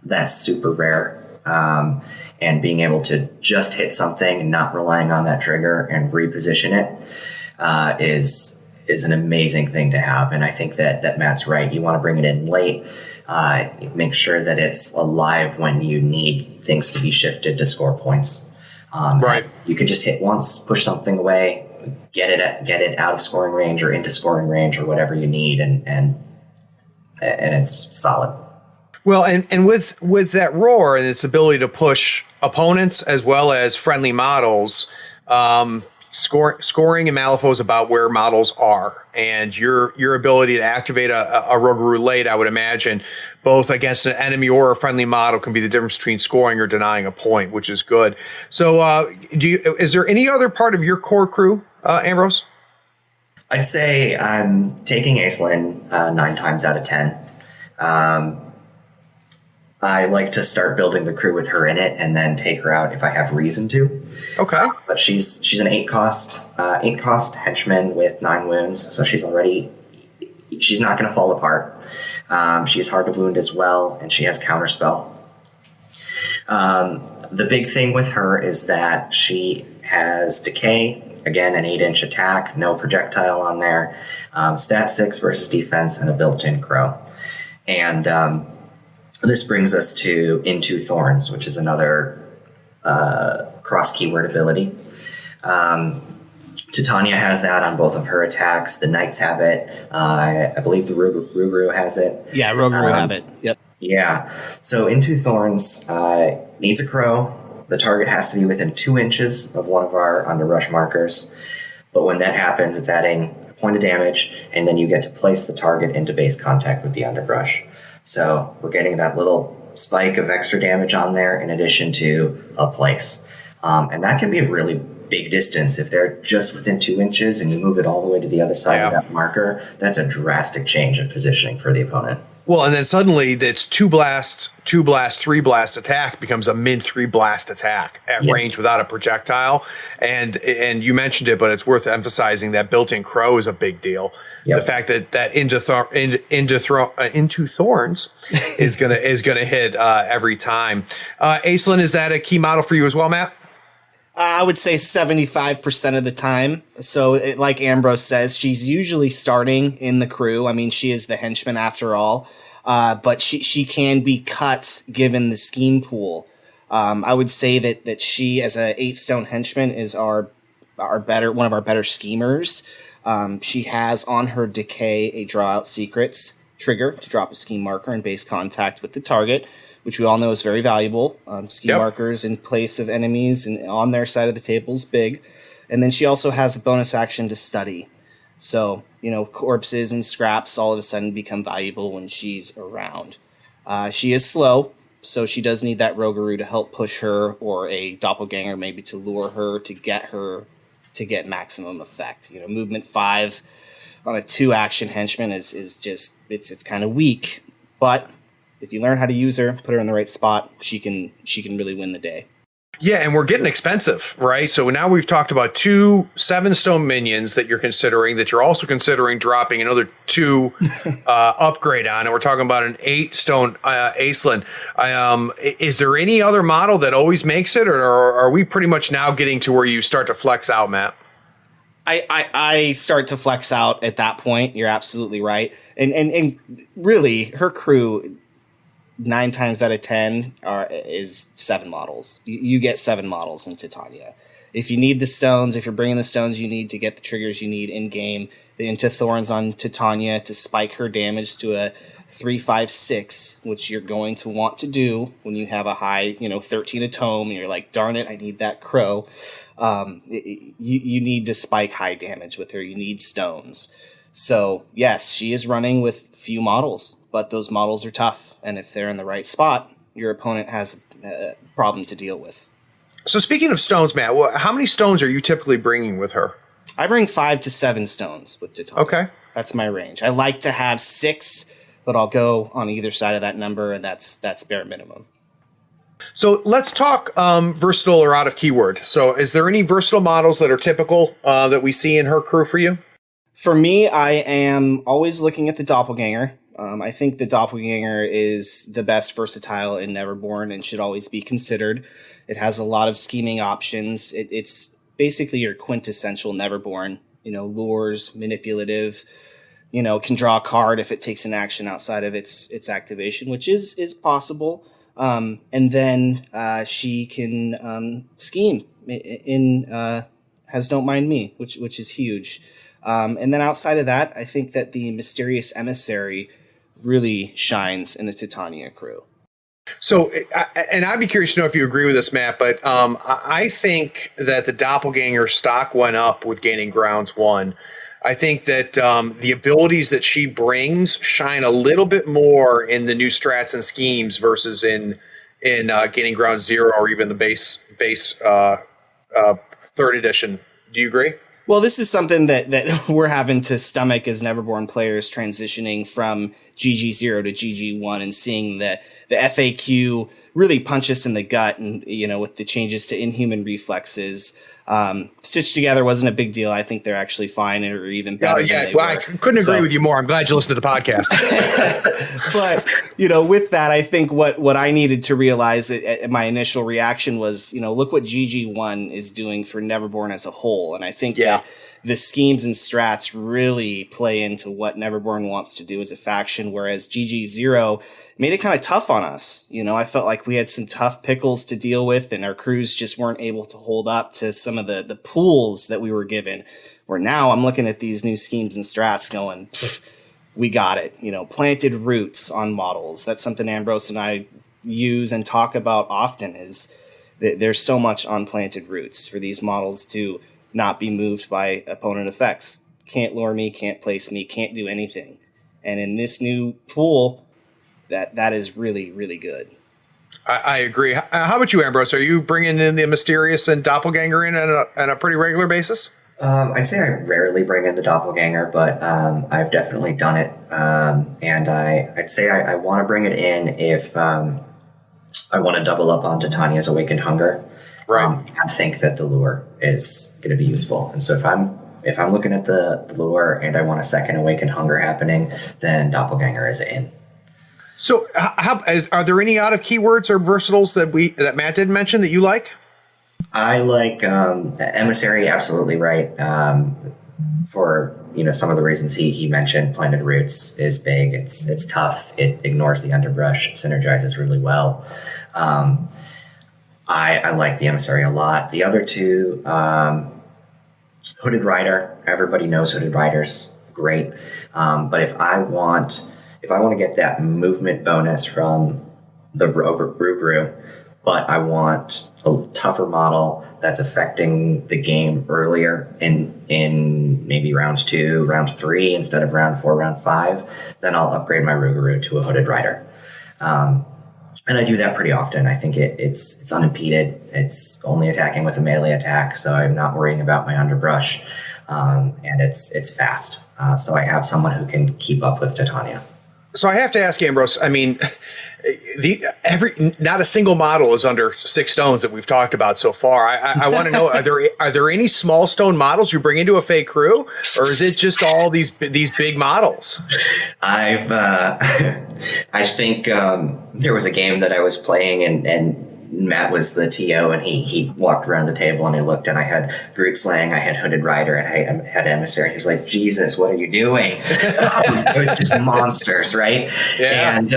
That's super rare. And being able to just hit something and not relying on that trigger and reposition it is an amazing thing to have. And I think that Matt's right. You want to bring it in late. Make sure that it's alive when you need things to be shifted to score points. Right. You can just hit once, push something away, get it out of scoring range or into scoring range or whatever you need, and it's solid. Well, and with that roar and its ability to push opponents as well as friendly models, scoring in Malifaux is about where models are, and your ability to activate a Rogaroo late, I would imagine, both against an enemy or a friendly model, can be the difference between scoring or denying a point, which is good. So, is there any other part of your core crew, Ambrose? I'd say I'm taking Aislinn 9 times out of 10. I like to start building the crew with her in it and then take her out if I have reason to. Okay. But she's an 8 cost henchman with 9 wounds, so she's not going to fall apart. She's hard to wound as well, and she has counterspell. The big thing with her is that she has decay again, an 8-inch attack, no projectile on there, stat 6 versus defense, and a built-in crow. And this brings us to Into Thorns, which is another cross-keyword ability. Titania has that on both of her attacks. The Knights have it. I believe the Ruguru has it. Yeah, Ruguru have it. Yep. Yeah. So Into Thorns needs a crow. The target has to be within 2 inches of one of our Underbrush markers. But when that happens, it's adding a point of damage, and then you get to place the target into base contact with the Underbrush. So we're getting that little spike of extra damage on there in addition to a place. And that can be a really big distance. If they're just within 2 inches and you move it all the way to the other side of that marker, that's a drastic change of positioning for the opponent. Well, and then suddenly that's 2 blast, 3 blast attack becomes a min 3 blast attack at range without a projectile. And you mentioned it, but it's worth emphasizing that built-in crow is a big deal. Yep. The fact that Into Thorns is gonna hit every time. Aislinn, is that a key model for you as well, Matt? I would say 75% of the time. So like Ambrose says, she's usually starting in the crew. I mean, she is the henchman after all. But she can be cut given the scheme pool. I would say that she, as a 8-stone henchman, is one of our better schemers. She has on her decay a draw out secrets trigger to drop a scheme marker in base contact with the target, which we all know is very valuable. Scheme markers in place of enemies and on their side of the table is big. And then she also has a bonus action to study. So, corpses and scraps all of a sudden become valuable when she's around. She is slow, so she does need that Ruguru to help push her, or a doppelganger maybe to lure her to get maximum effect. Movement 5 on a 2-action henchman is just, it's kind of weak, but if you learn how to use her, put her in the right spot, she can really win the day. Yeah, and we're getting expensive, right? So now we've talked about 2 7-stone minions that you're considering, that you're also considering dropping another 2 upgrade on, and we're talking about an 8-stone Aislinn. Is there any other model that always makes it, or are we pretty much now getting to where you start to flex out, Matt? I start to flex out at that point. You're absolutely right. And really, her crew, 9 times out of 10 is 7 models. You get 7 models in Titania. If you need the stones, if you're bringing the stones you need to get the triggers you need in game, the Into Thorns on Titania to spike her damage to a 3-5-6, which you're going to want to do when you have a high, 13 a tome, and you're like, darn it, I need that crow. You need to spike high damage with her. You need stones. So yes, she is running with few models, but those models are tough. And if they're in the right spot, your opponent has a problem to deal with. So speaking of stones, Matt, how many stones are you typically bringing with her? I bring 5 to 7 stones with Titania. Okay. That's my range. I like to have 6, but I'll go on either side of that number, and that's bare minimum. So let's talk versatile or out of keyword. So is there any versatile models that are typical that we see in her crew for you? For me, I am always looking at the doppelganger. I think the doppelganger is the best versatile in Neverborn and should always be considered. It has a lot of scheming options. It's basically your quintessential Neverborn. Lures, manipulative. Can draw a card if it takes an action outside of its activation, which is possible. And then she can scheme in has Don't Mind Me, which is huge. And then outside of that, I think that the Mysterious Emissary really shines in the Titania crew. So, and I'd be curious to know if you agree with this, Matt, but I think that the doppelganger stock went up with gaining grounds 1. I think that the abilities that she brings shine a little bit more in the new strats and schemes versus in gaining ground 0 or even the base 3rd edition. Do you agree? Well, this is something that we're having to stomach as Neverborn players transitioning from GG0 to GG1 and seeing the FAQ really punch us in the gut, and with the changes to inhuman reflexes, Stitched together wasn't a big deal. I think they're actually fine or even better. I couldn't agree with you more. I'm glad you listened to the podcast. But, with that, I think what I needed to realize at my initial reaction was, look what GG1 is doing for Neverborn as a whole. And I think that the schemes and strats really play into what Neverborn wants to do as a faction, whereas GG0 made it kind of tough on us. I felt like we had some tough pickles to deal with, and our crews just weren't able to hold up to some of the pools that we were given. Where now I'm looking at these new schemes and strats going, we got it. Planted roots on models. That's something Ambrose and I use and talk about often, is that there's so much on planted roots for these models to not be moved by opponent effects. Can't lure me, can't place me, can't do anything. And in this new pool, that is really, really good. I agree. How about you, Ambrose? Are you bringing in the Mysterious and Doppelganger in on a pretty regular basis? I'd say I rarely bring in the Doppelganger, but I've definitely done it. And I'd say I want to bring it in if I want to double up on Titania's Awakened Hunger. Right. I think that the lure is going to be useful. And so if I'm looking at the lure and I want a second Awakened Hunger happening, then Doppelganger is in. So are there any out of keywords or versatiles that Matt didn't mention that you like? I like the Emissary, absolutely right. For some of the reasons he mentioned, Planted Roots is big. It's tough. It ignores the Underbrush. It synergizes really well. I like the Emissary a lot. The other two, Hooded Rider. Everybody knows Hooded Riders, great. But if I want to get that movement bonus from the Brew, but I want a tougher model that's affecting the game earlier in maybe round 2, round 3 instead of round 4, round 5, then I'll upgrade my Rougarou to a Hooded Rider. And I do that pretty often. I think it's unimpeded. It's only attacking with a melee attack, so I'm not worrying about my Underbrush. And it's fast. So I have someone who can keep up with Titania. So I have to ask Ambrose, I mean, not a single model is under 6 stones that we've talked about so far. I want to know, are there any small stone models you bring into a fake crew, or is it just all these big models? I think there was a game that I was playing and Matt was the TO, and he walked around the table and he looked, and I had Groot Slaying, I had Hooded Rider, and I had Emissary. He was like, Jesus, what are you doing? It was just monsters, right? Yeah. And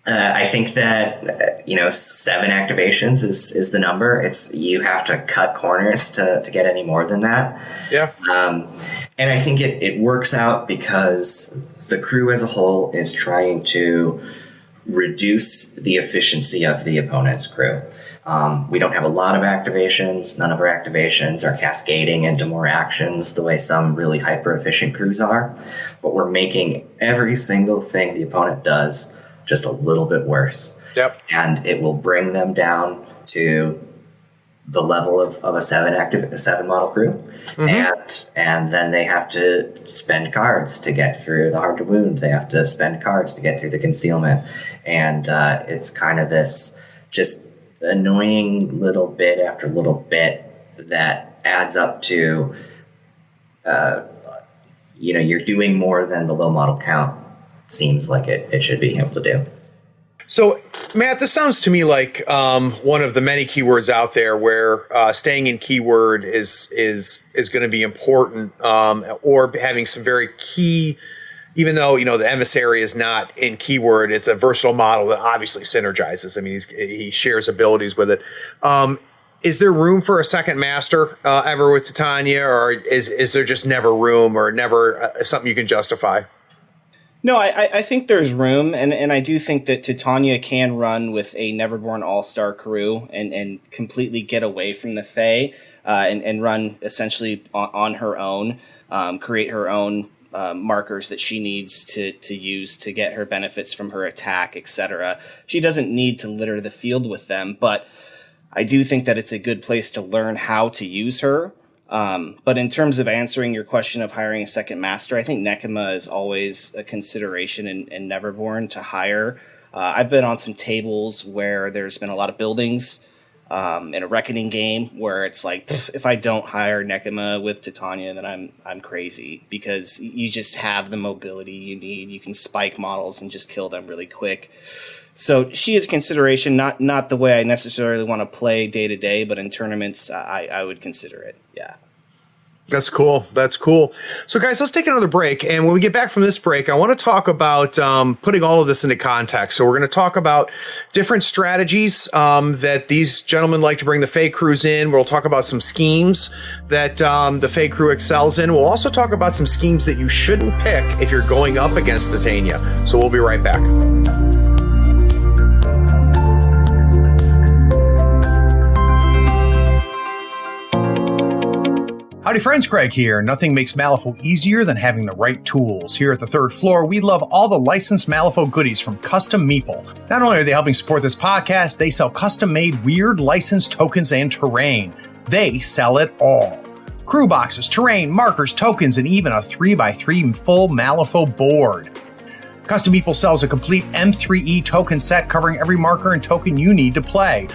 I think that 7 activations is the number. You have to cut corners to get any more than that. Yeah. And I think it works out because the crew as a whole is trying to reduce the efficiency of the opponent's crew. We don't have a lot of activations. None of our activations are cascading into more actions the way some really hyper-efficient crews are. But we're making every single thing the opponent does just a little bit worse. Yep. And it will bring them down to the level of a 7 model crew. Mm-hmm. And then they have to spend cards to get through the Hard to Wound. They have to spend cards to get through the Concealment. And it's kind of this just annoying little bit after little bit that adds up to, you're doing more than the low model count seems like it should be able to do. So, Matt, this sounds to me like one of the many keywords out there where staying in keyword is going to be important, or having some very key. Even though the Emissary is not in keyword, it's a versatile model that obviously synergizes. I mean, he shares abilities with it. Is there room for a second master ever with Titania, or is there just never room, or never something you can justify? No, I think there's room, and I do think that Titania can run with a Neverborn All-Star crew and completely get away from the Fae and run essentially on her own, create her own markers that she needs to use to get her benefits from her attack, etc. She doesn't need to litter the field with them, but I do think that it's a good place to learn how to use her. But in terms of answering your question of hiring a second master, I think Nekema is always a consideration in Neverborn to hire. I've been on some tables where there's been a lot of buildings in a Reckoning game where it's like, if I don't hire Nekema with Titania, then I'm crazy, because you just have the mobility you need. You can spike models and just kill them really quick. So she is a consideration, not the way I necessarily want to play day to day, but in tournaments, I would consider it. Yeah. That's cool. That's cool. So, guys, let's take another break. And when we get back from this break, I want to talk about putting all of this into context. So we're going to talk about different strategies that these gentlemen like to bring the Fae crews in. We'll talk about some schemes that the Fae crew excels in. We'll also talk about some schemes that you shouldn't pick if you're going up against Titania. So we'll be right back. Howdy friends, Craig here. Nothing makes Malifaux easier than having the right tools. Here at the third floor, we love all the licensed Malifaux goodies from Custom Meeple. Not only are they helping support this podcast, they sell custom-made weird licensed tokens and terrain. They sell it all. Crew boxes, terrain, markers, tokens, and even a 3x3 full Malifaux board. Custom Meeple sells a complete M3E token set covering every marker and token you need to play.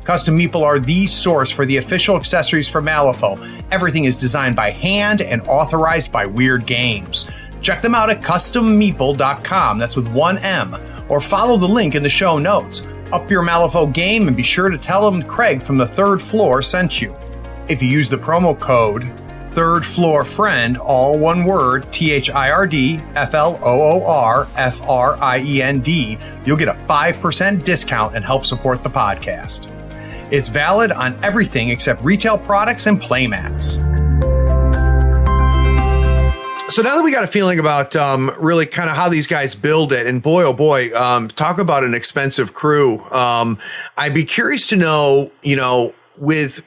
Custom Meeple are the source for the official accessories for Malifaux. Everything is designed by hand and authorized by Weird Games. Check them out at custommeeple.com, that's with one M, or follow the link in the show notes. Up your Malifaux game and be sure to tell them Craig from the third floor sent you. If you use the promo code Third Floor Friend, all one word, THIRDFLOORFRIEND, you'll get a 5% discount and help support the podcast. It's valid on everything except retail products and playmats. So now that we got a feeling about really kind of how these guys build it, and boy, oh boy, talk about an expensive crew. I'd be curious to know, let's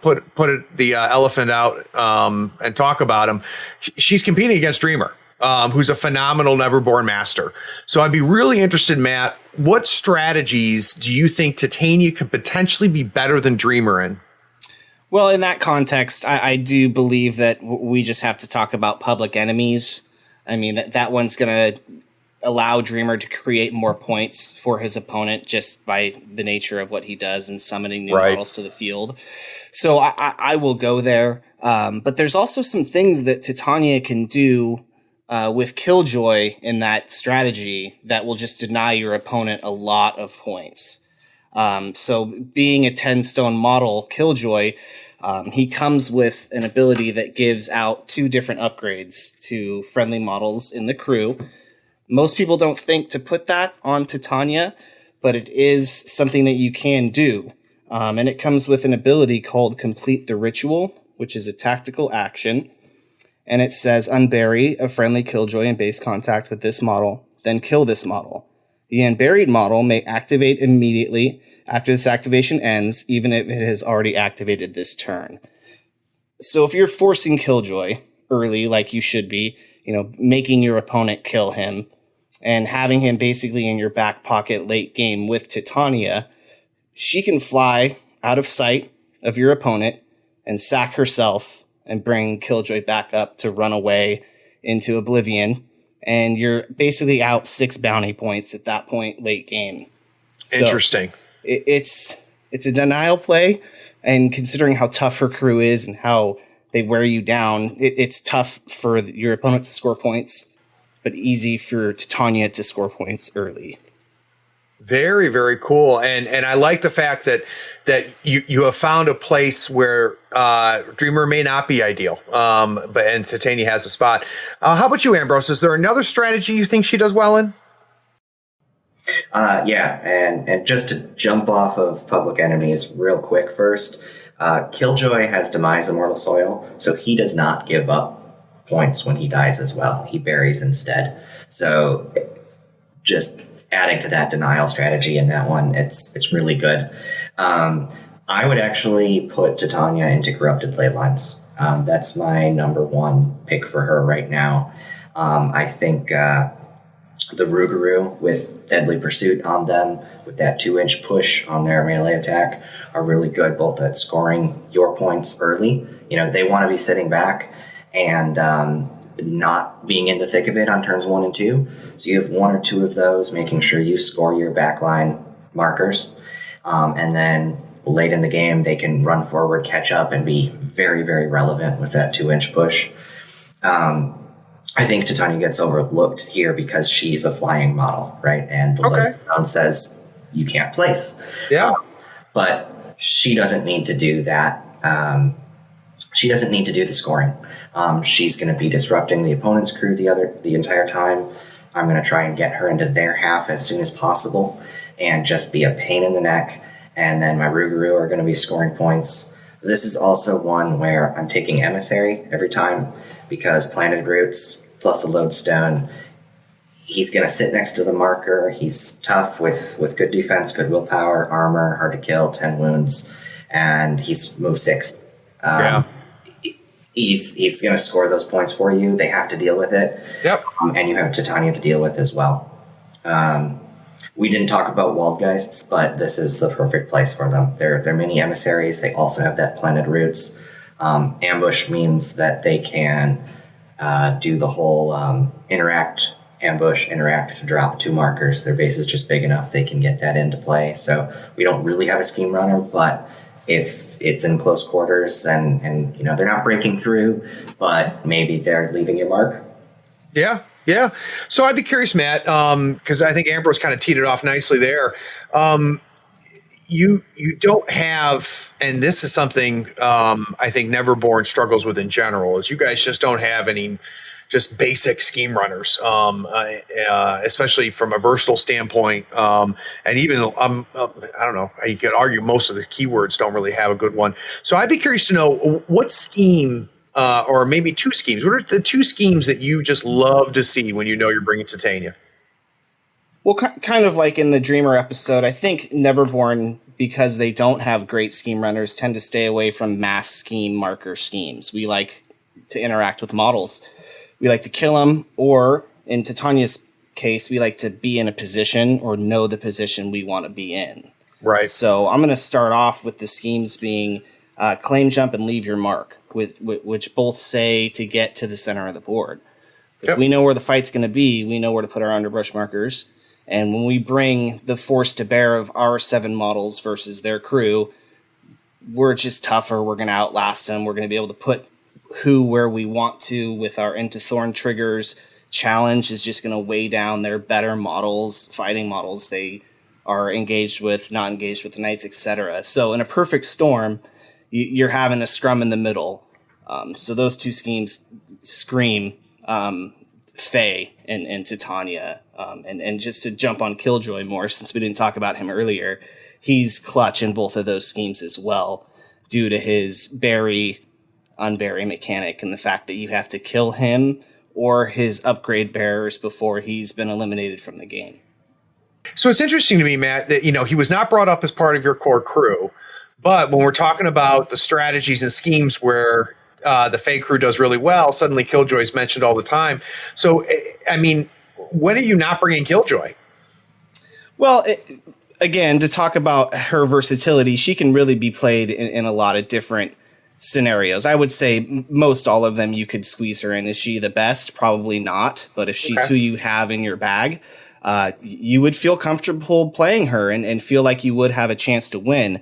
put the elephant out and talk about him. She's competing against Dreamer, who's a phenomenal Neverborn master. So I'd be really interested, Matt, what strategies do you think Titania could potentially be better than Dreamer in? Well, in that context, I do believe that we just have to talk about public enemies. I mean, that one's going to allow Dreamer to create more points for his opponent just by the nature of what he does and summoning new models to the field. So I will go there. But there's also some things that Titania can do with Killjoy in that strategy that will just deny your opponent a lot of points. So being a 10-stone model, Killjoy, he comes with an ability that gives out 2 different upgrades to friendly models in the crew. Most people don't think to put that on Titania, but it is something that you can do. And it comes with an ability called Complete the Ritual, which is a tactical action. And it says, unbury a friendly Killjoy in base contact with this model, then kill this model. The unburied model may activate immediately after this activation ends, even if it has already activated this turn. So if you're forcing Killjoy early, like you should be, making your opponent kill him, and having him basically in your back pocket late game with Titania, she can fly out of sight of your opponent and sack herself and bring Killjoy back up to run away into oblivion. And you're basically out 6 bounty points at that point late game. So interesting. It's a denial play. And considering how tough her crew is and how they wear you down, it's tough for your opponent to score points, but easy for Titania to score points early. Very, very cool. And I like the fact that you have found a place where Dreamer may not be ideal, and Titania has a spot. How about you, Ambrose? Is there another strategy you think she does well in? Yeah, and just to jump off of public enemies real quick first, Killjoy has Demise Immortal Soil, so he does not give up points when he dies as well. He buries instead. So just adding to that denial strategy in that one, it's really good. I would actually put Titania into Corrupted Playlines. That's my number 1 pick for her right now. I think the Rougarou with Deadly Pursuit on them, with that 2-inch push on their melee attack, are really good, both at scoring your points early. They want to be sitting back and not being in the thick of it on turns 1 and 2. So you have 1 or 2 of those, making sure you score your backline markers. And then late in the game, they can run forward, catch up, and be very, very relevant with that 2-inch push. I think Titania gets overlooked here because she's a flying model, right? And the lodestone says you can't place. Yeah. But she doesn't need to do that. She doesn't need to do the scoring. She's going to be disrupting the opponent's crew the entire time. I'm going to try and get her into their half as soon as possible and just be a pain in the neck. And then my Rougarou are going to be scoring points. This is also one where I'm taking Emissary every time because Planted Roots plus a Lodestone, he's going to sit next to the marker. He's tough with good defense, good willpower, armor, hard to kill, 10 wounds, and he's move 6. He's going to score those points for you. They have to deal with it. Yep. And you have Titania to deal with as well. We didn't talk about Waldgeists, but this is the perfect place for them. They're mini emissaries. They also have that Planted Roots. Ambush means that they can do the whole ambush, interact to drop 2 markers. Their base is just big enough they can get that into play. So we don't really have a scheme runner, but if it's in close quarters and you know they're not breaking through, but maybe they're leaving your mark. Yeah. Yeah. So I'd be curious, Matt, because I think Ambrose kind of teed it off nicely there. You don't have, and this is something I think Neverborn struggles with in general, is you guys just don't have any just basic scheme runners, especially from a versatile standpoint. And even, I don't know, you could argue most of the keywords don't really have a good one. So I'd be curious to know what scheme, or maybe 2 schemes, what are the 2 schemes that you just love to see when you know you're bringing Titania? Well, kind of like in the Dreamer episode, I think Neverborn, because they don't have great scheme runners, tend to stay away from mass scheme marker schemes. We like to interact with models. We like to kill them, or in Titania's case, we like to be in a position or know the position we want to be in. Right. So I'm going to start off with the schemes being claim jump and leave your mark, which both say to get to the center of the board. If we know where the fight's going to be, we know where to put our underbrush markers. And when we bring the force to bear of our 7 models versus their crew, we're just tougher. We're going to outlast them. We're going to be able to put who where we want to with our Into Thorn triggers. Challenge is just going to weigh down their better models, fighting models they are engaged with, not engaged with the knights, etc. So in a perfect storm, you're having a scrum in the middle. So those 2 schemes scream Faye and Titania. And just to jump on Killjoy more, since we didn't talk about him earlier, he's clutch in both of those schemes as well, due to his unbury mechanic and the fact that you have to kill him or his upgrade bearers before he's been eliminated from the game. So it's interesting to me, Matt, that he was not brought up as part of your core crew, but when we're talking about the strategies and schemes where the Fae crew does really well, suddenly Killjoy's mentioned all the time. So, I mean, when are you not bringing Killjoy? Well, again, to talk about her versatility, she can really be played in a lot of different scenarios. I would say most all of them you could squeeze her in. Is she the best? Probably not. But if she's who you have in your bag, you would feel comfortable playing her and feel like you would have a chance to win.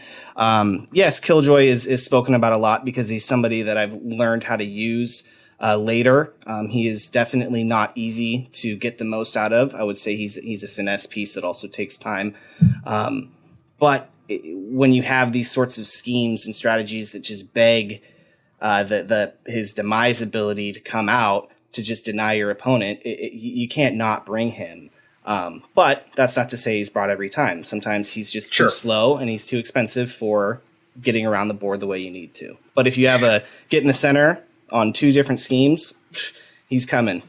Yes, Killjoy is spoken about a lot because he's somebody that I've learned how to use later. He is definitely not easy to get the most out of. I would say he's a finesse piece that also takes time. But when you have these sorts of schemes and strategies that just beg his demise ability to come out to just deny your opponent, you can't not bring him. But that's not to say he's brought every time. Sometimes he's just too slow and he's too expensive for getting around the board the way you need to. But if you have a get in the center on 2 different schemes, he's coming.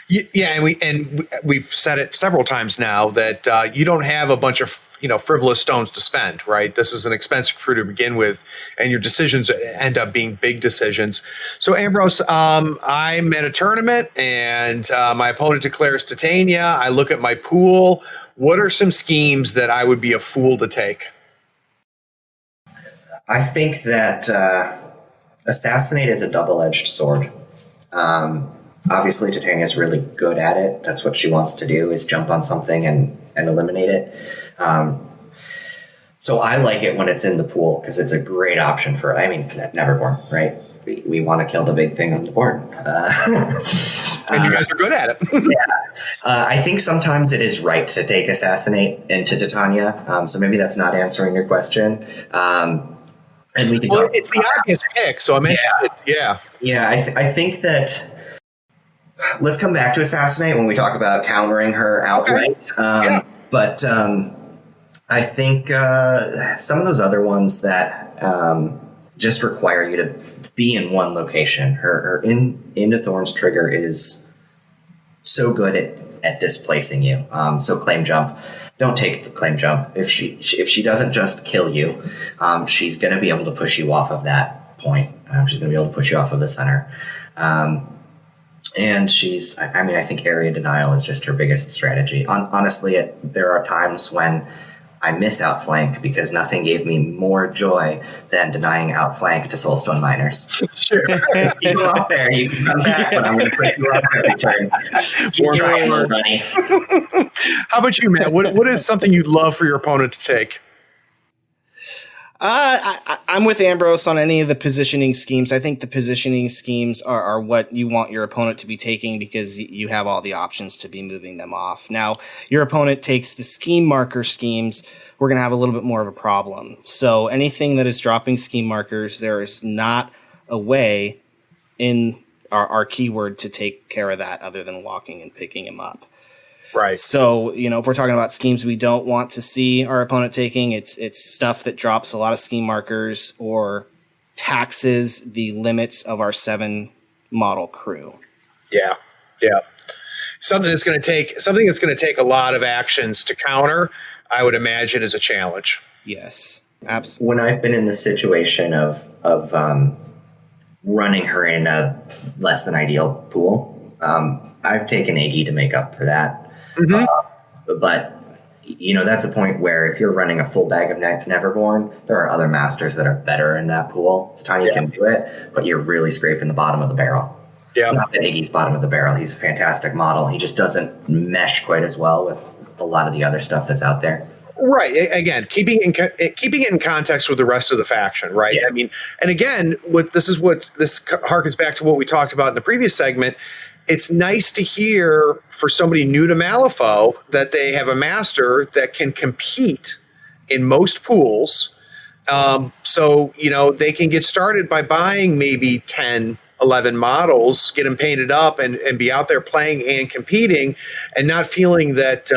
Yeah, and we've said it several times now that you don't have a bunch of frivolous stones to spend, right? This is an expensive crew to begin with, and your decisions end up being big decisions. So, Ambrose, I'm at a tournament, and my opponent declares Titania. I look at my pool. What are some schemes that I would be a fool to take? I think that Assassinate is a double-edged sword. Obviously, Titania's really good at it. That's what she wants to do, is jump on something and eliminate it. So I like it when it's in the pool because it's a great option for, it's Neverborn, right? We want to kill the big thing on the board. And you guys are good at it. I think sometimes it is right to take Assassinate into Titania. So maybe that's not answering your question. And we can it's the obvious pick. So yeah. I think that let's come back to Assassinate when we talk about countering her outright. Okay. But I think some of those other ones that just require you to be in one location. Her Into Thorn's trigger is so good at displacing you. So claim jump. Don't take the claim jump. If she doesn't just kill you, she's going to be able to push you off of that point. She's going to be able to push you off of the center. And I think area denial is just her biggest strategy. Honestly, there are times when I miss outflank because nothing gave me more joy than denying outflank to Soulstone Miners. Sure. If you go out there, you can come back, but I'm going to put you up every turn. Keep trying, little buddy. How about you, Matt? What is something you'd love for your opponent to take? I'm with Ambrose on any of the positioning schemes. I think the positioning schemes are what you want your opponent to be taking because you have all the options to be moving them off. Now, your opponent takes the scheme marker schemes, we're going to have a little bit more of a problem. So anything that is dropping scheme markers, there is not a way in our keyword to take care of that other than walking and picking him up. Right. So, if we're talking about schemes we don't want to see our opponent taking, it's stuff that drops a lot of scheme markers or taxes the limits of our 7 model crew. Yeah. Something that's going to take a lot of actions to counter, I would imagine, is a challenge. Yes, absolutely. When I've been in the situation of running her in a less than ideal pool, I've taken Iggy to make up for that. Mm-hmm. But that's a point where if you're running a full bag of Neverborn, there are other masters that are better in that pool. Titania can do it, but you're really scraping the bottom of the barrel. Yeah. Not that Iggy's bottom of the barrel. He's a fantastic model. He just doesn't mesh quite as well with a lot of the other stuff that's out there. Right. Again, keeping it in context with the rest of the faction, right? Yeah. And again, this harkens back to what we talked about in the previous segment. It's nice to hear for somebody new to Malifaux that they have a master that can compete in most pools. So they can get started by buying maybe 10, 11 models, get them painted up and be out there playing and competing and not feeling that,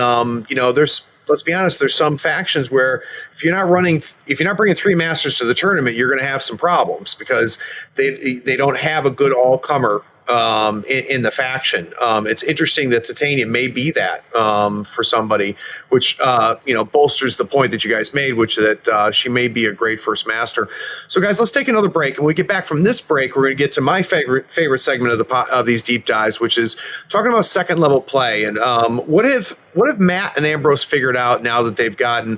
let's be honest, there's some factions where if you're not bringing 3 masters to the tournament, you're going to have some problems because they don't have a good all-comer in the faction. It's interesting that Titania may be that for somebody, which bolsters the point that you guys made, which that she may be a great first master. So, guys, let's take another break, and when we get back from this break, we're going to get to my favorite segment of these deep dives, which is talking about second level play. And what have Matt and Ambrose figured out now that they've gotten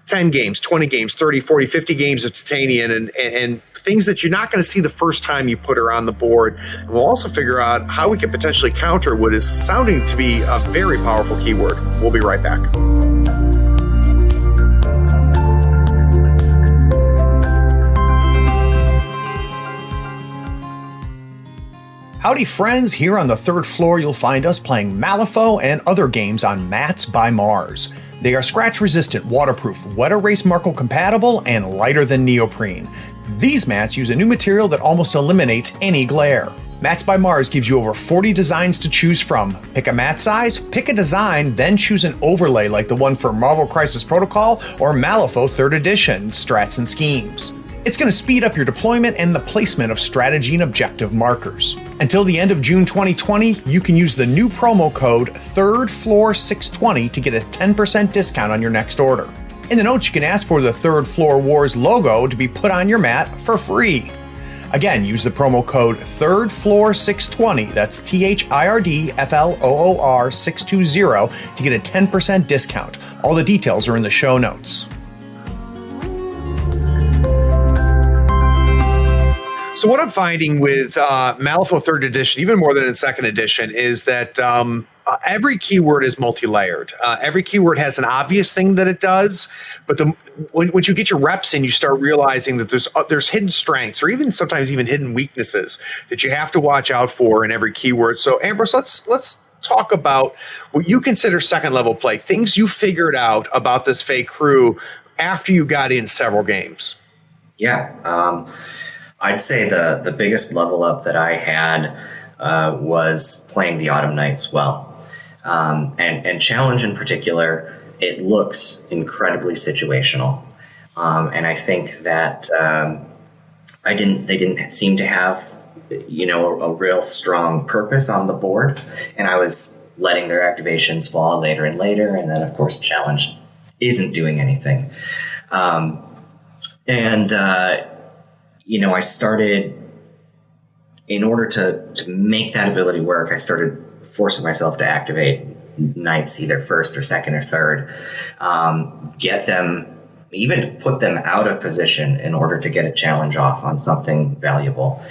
10 games, 20 games, 30, 40, 50 games of Titania and things that you're not going to see the first time you put her on the board. And we'll also figure out how we can potentially counter what is sounding to be a very powerful keyword. We'll be right back. Howdy friends, here on the 3rd floor you'll find us playing Malifaux and other games on mats by Mars. They are scratch resistant, waterproof, wet erase Markle compatible, and lighter than neoprene. These mats use a new material that almost eliminates any glare. Mats by Mars gives you over 40 designs to choose from. Pick a mat size, pick a design, then choose an overlay like the one for Marvel Crisis Protocol or Malifaux 3rd Edition, Strats and Schemes. It's going to speed up your deployment and the placement of strategy and objective markers. Until the end of June 2020, you can use the new promo code 3rdfloor620 to get a 10% discount on your next order. In the notes, you can ask for the 3rd Floor Wars logo to be put on your mat for free. Again, use the promo code 3rdfloor620, that's THIRDFLOOR 620, to get a 10% discount. All the details are in the show notes. So what I'm finding with Malifaux 3rd Edition, even more than in 2nd Edition, is that every keyword is multi-layered. Every keyword has an obvious thing that it does, but once you get your reps in, you start realizing that there's hidden strengths or even sometimes even hidden weaknesses that you have to watch out for in every keyword. So Ambrose, let's talk about what you consider second level play, things you figured out about this fake crew after you got in several games. Yeah, I'd say the biggest level up that I had was playing the Autumn Nights well. And Challenge in particular, it looks incredibly situational. And I think that they didn't seem to have, a real strong purpose on the board. And I was letting their activations fall later and later. And then, of course, Challenge isn't doing anything. I started, in order to make that ability work, I started forcing myself to activate Knights either first or second or third, get them, even put them out of position in order to get a challenge off on something valuable.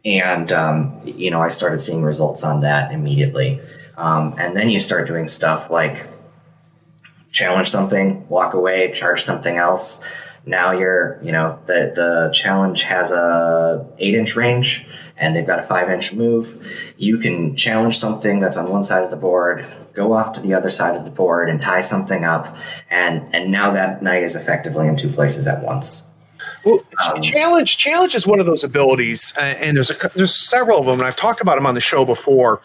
And, I started seeing results on that immediately. And then you start doing stuff like challenge something, walk away, charge something else. Now the challenge has a 8-inch range and they've got a 5-inch move. You can challenge something that's on one side of the board, go off to the other side of the board and tie something up. And now that knight is effectively in two places at once. Well, challenge is one of those abilities, and there's several of them, and I've talked about them on the show before,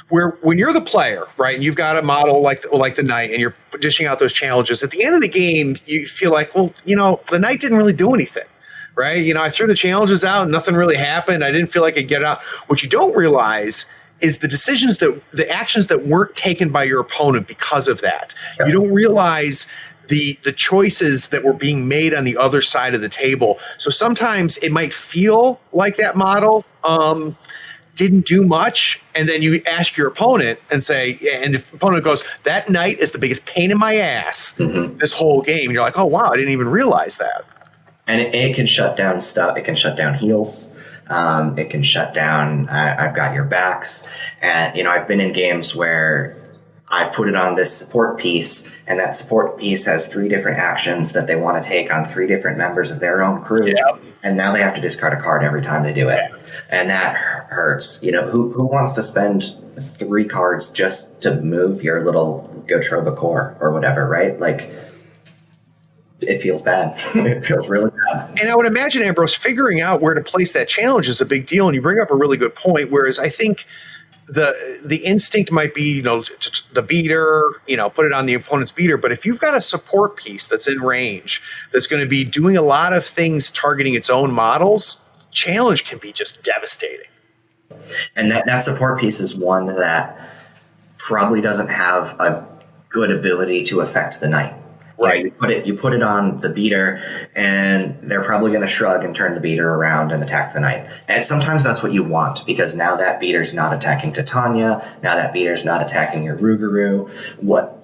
where when you're the player, right, and you've got a model like the knight, and you're dishing out those challenges, at the end of the game, you feel like, well, the knight didn't really do anything, right? I threw the challenges out, and nothing really happened. I didn't feel like I could get out. What you don't realize is the actions that weren't taken by your opponent because of that. Yeah. You don't realize the choices that were being made on the other side of the table. So sometimes it might feel like that model didn't do much, and then you ask your opponent and say, and the opponent goes, that knight is the biggest pain in my ass this whole game. And you're like, oh wow, I didn't even realize that. And it can shut down stuff. It can shut down heals. It can shut down, I've got your backs. And, I've been in games where I've put it on this support piece, and that support piece has 3 different actions that they want to take on 3 different members of their own crew. Yeah. And now they have to discard a card every time they do it. Yeah. And that hurts. Who wants to spend 3 cards just to move your little Gotroba core or whatever, right? Like, it feels bad. It feels really bad. And I would imagine, Ambrose, figuring out where to place that challenge is a big deal. And you bring up a really good point, whereas I think the instinct might be, the beater, put it on the opponent's beater. But if you've got a support piece that's in range, that's going to be doing a lot of things targeting its own models, challenge can be just devastating. And that support piece is one that probably doesn't have a good ability to affect the knight. Right. You put it on the beater, and they're probably going to shrug and turn the beater around and attack the knight. And sometimes that's what you want, because now that beater's not attacking Titania. Now that beater's not attacking your Rougarou.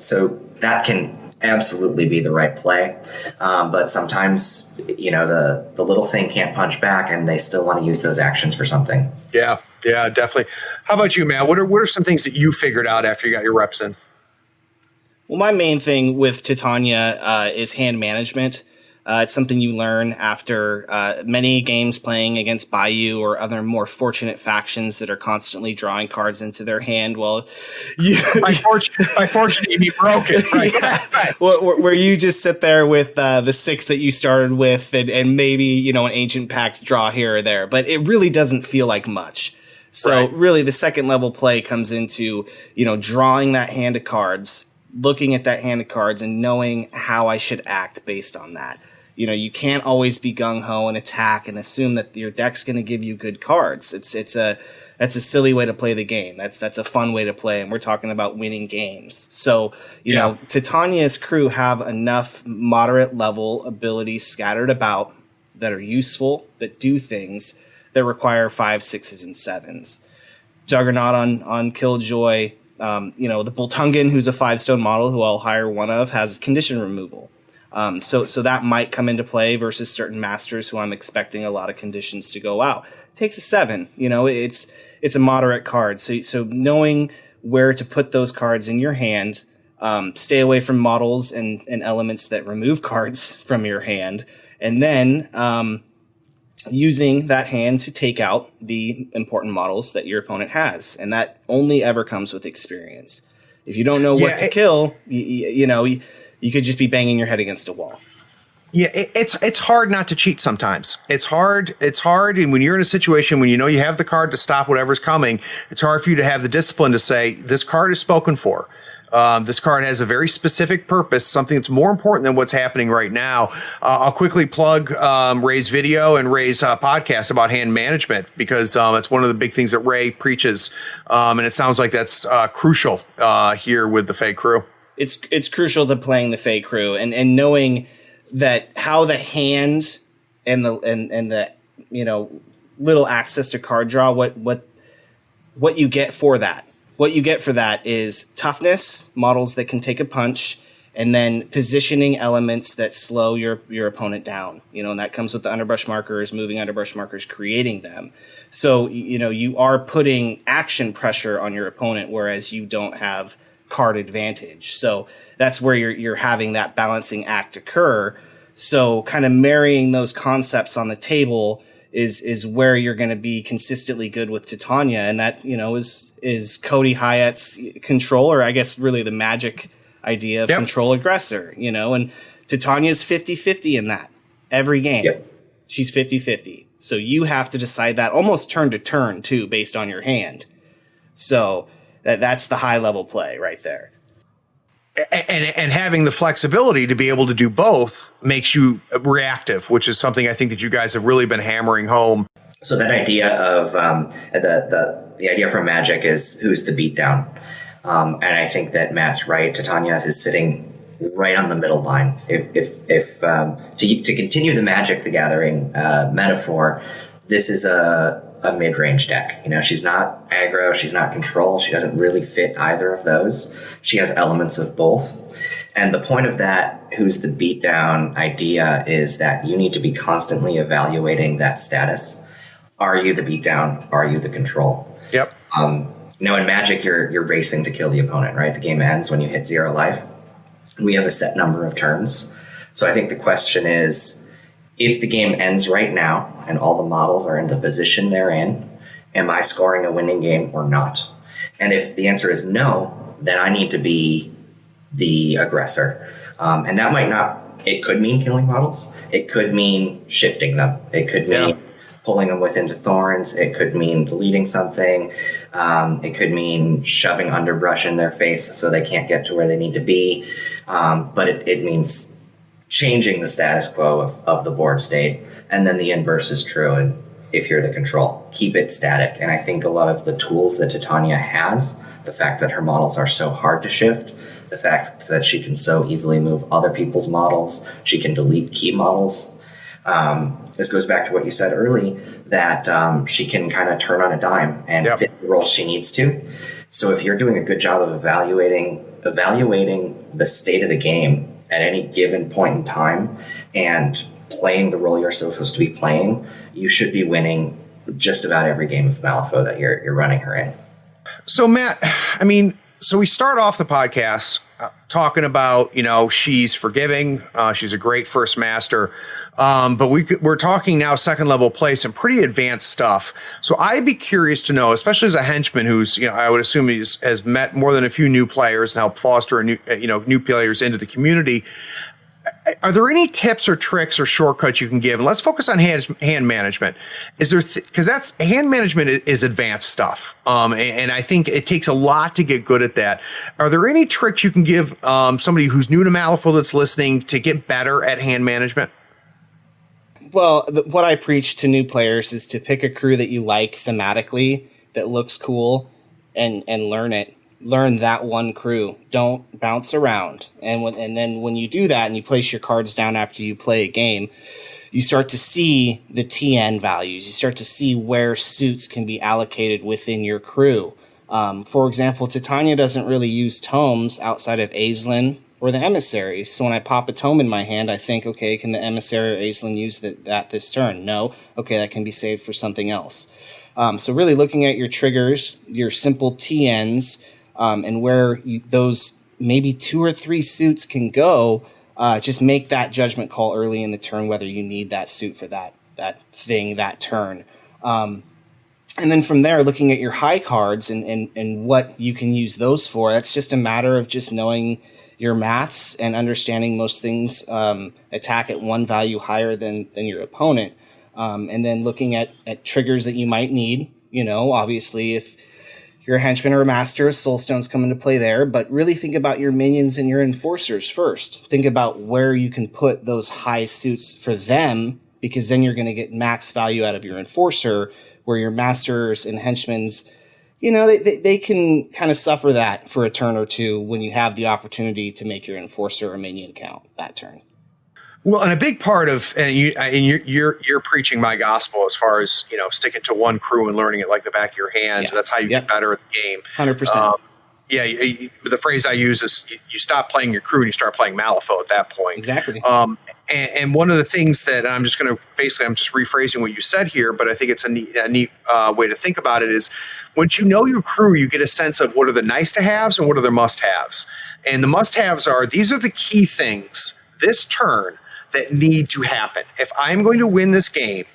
So that can absolutely be the right play. But sometimes, the little thing can't punch back, and they still want to use those actions for something. Yeah, definitely. How about you, Matt? What are some things that you figured out after you got your reps in? Well, my main thing with Titania is hand management. It's something you learn after many games playing against Bayou or other more fortunate factions that are constantly drawing cards into their hand. Well, by fortune, you mean broken, right? Yeah. Right. Where you just sit there with the 6 that you started with, and maybe an Ancient Pact draw here or there, but it really doesn't feel like much. So really, the second level play comes into drawing that hand of cards, looking at that hand of cards and knowing how I should act based on that. You can't always be gung-ho and attack and assume that your deck's going to give you good cards. That's a silly way to play the game. That's a fun way to play, and we're talking about winning games. So, Titania's crew have enough moderate level abilities scattered about that are useful, that do things that require 5, 6s, and 7s. Juggernaut on Killjoy. The Boltungan, who's a 5-stone model, who I'll hire one of, has condition removal. So that might come into play versus certain masters who I'm expecting a lot of conditions to go out. It takes a 7. It's a moderate card. So knowing where to put those cards in your hand. Stay away from models and elements that remove cards from your hand. And then using that hand to take out the important models that your opponent has. And that only ever comes with experience. If you don't know what to kill, you could just be banging your head against a wall. Yeah, it's hard not to cheat sometimes. It's hard. And when you're in a situation when you know you have the card to stop whatever's coming, it's hard for you to have the discipline to say, this card is spoken for. This card has a very specific purpose, something that's more important than what's happening right now. I'll quickly plug Ray's video and Ray's podcast about hand management, because it's one of the big things that Ray preaches. And it sounds like that's crucial here with the Fey crew. It's crucial to playing the Fey crew and knowing that how the hand and the little access to card draw, what you get for that. What you get for that is toughness, models that can take a punch, and then positioning elements that slow your opponent down. And that comes with the underbrush markers, moving underbrush markers, creating them. So, you are putting action pressure on your opponent, whereas you don't have card advantage. So that's where you're having that balancing act occur. So kind of marrying those concepts on the table is where you're going to be consistently good with Titania. And that, is Cody Hyatt's control, or I guess really the magic idea of control aggressor, and Titania's 50-50 in that every game. Yep. She's 50-50. So you have to decide that almost turn to turn too, based on your hand. So that's the high level play right there. And having the flexibility to be able to do both makes you reactive, which is something I think that you guys have really been hammering home. So that idea of the idea from Magic is who's the beatdown, and I think that Matt's right. Titania is sitting right on the middle line. If to continue the Magic the Gathering metaphor, this is a mid-range deck. She's not aggro, she's not control, she doesn't really fit either of those. She has elements of both. And the point of that who's the beatdown idea is that you need to be constantly evaluating that status. Are you the beatdown? Are you the control? Yep. In Magic, you're racing to kill the opponent, right? The game ends when you hit 0 life. We have a set number of turns. So I think the question is, if the game ends right now and all the models are in the position they're in, am I scoring a winning game or not? And if the answer is no, then I need to be the aggressor. And that might not, it could mean killing models. It could mean shifting them. It could mean pulling them into thorns. It could mean deleting something. It could mean shoving underbrush in their face so they can't get to where they need to be. But it means changing the status quo of the board state. And then the inverse is true. And if you're the control, keep it static. And I think a lot of the tools that Titania has, the fact that her models are so hard to shift, the fact that she can so easily move other people's models, she can delete key models. This goes back to what you said early, that she can kind of turn on a dime and fit the role she needs to. So if you're doing a good job of evaluating the state of the game at any given point in time and playing the role you're supposed to be playing, you should be winning just about every game of Malifaux that you're running her in. So Matt, so we start off the podcast talking about, she's forgiving. She's a great first master. But we're talking now second level play, some pretty advanced stuff. So I'd be curious to know, especially as a henchman who's, I would assume has met more than a few new players and helped foster new players into the community. Are there any tips or tricks or shortcuts you can give? And let's focus on hand management. Is there, because hand management is advanced stuff. And I think it takes a lot to get good at that. Are there any tricks you can give somebody who's new to Malifaux that's listening to get better at hand management? Well, what I preach to new players is to pick a crew that you like thematically, that looks cool, and learn it. Learn that one crew. Don't bounce around. And then when you do that and you place your cards down after you play a game, you start to see the TN values. You start to see where suits can be allocated within your crew. For example, Titania doesn't really use tomes outside of Aislinn or the emissary. So when I pop a tome in my hand, I think, okay, can the emissary or Aislinn use that this turn? No. Okay, that can be saved for something else. So really looking at your triggers, your simple TNs, and where those maybe 2 or 3 suits can go. Just make that judgment call early in the turn whether you need that suit for that thing that turn. And then from there, looking at your high cards and what you can use those for, that's just a matter of just knowing your maths and understanding most things attack at one value higher than your opponent. And then looking at triggers that you might need. Obviously, if you're a henchman or a master, Soulstones come into play there, but really think about your minions and your enforcers first. Think about where you can put those high suits for them, because then you're going to get max value out of your enforcer, where your masters and henchmen's, they can kind of suffer that for a turn or two when you have the opportunity to make your enforcer or minion count that turn. Well, and a big part of, and you're preaching my gospel as far as, sticking to one crew and learning it like the back of your hand. Yeah. That's how you get better at the game. 100%. The phrase I use is you stop playing your crew and you start playing Malifaux at that point. Exactly. And one of the things that I'm just rephrasing what you said here, but I think it's a neat way to think about it is once you know your crew, you get a sense of what are the nice to haves and what are the must haves. And the must haves are, these are the key things this turn that need to happen. If I'm going to win this game,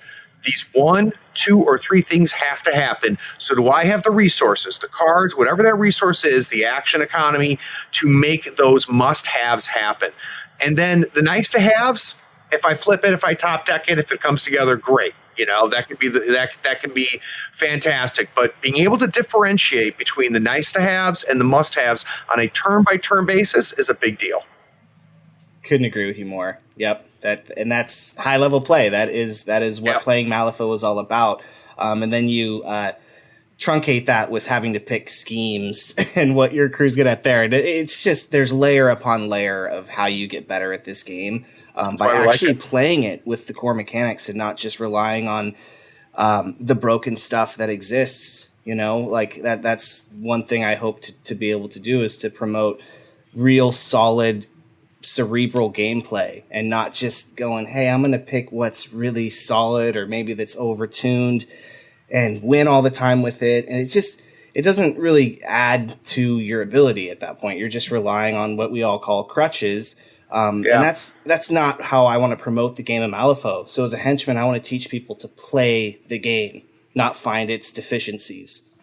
these 1, 2, or 3 things have to happen. So do I have the resources, the cards, whatever that resource is, the action economy, to make those must-haves happen? And then the nice-to-haves, if I flip it, if I top deck it, if it comes together, great. That could be that could be fantastic. But being able to differentiate between the nice-to-haves and the must-haves on a turn-by-turn basis is a big deal. Couldn't agree with you more. Yep. That's high level play. That is what playing Malifaux is all about. And then you truncate that with having to pick schemes and what your crew's good at there. It's just, there's layer upon layer of how you get better at this game by actually playing it with the core mechanics and not just relying on the broken stuff that exists. That's one thing I hope to be able to do, is to promote real solid cerebral gameplay and not just going, hey, I'm going to pick what's really solid or maybe that's overtuned and win all the time with it. And it doesn't really add to your ability at that point. You're just relying on what we all call crutches. And that's not how I want to promote the game of Malifaux. So as a henchman, I want to teach people to play the game, not find its deficiencies.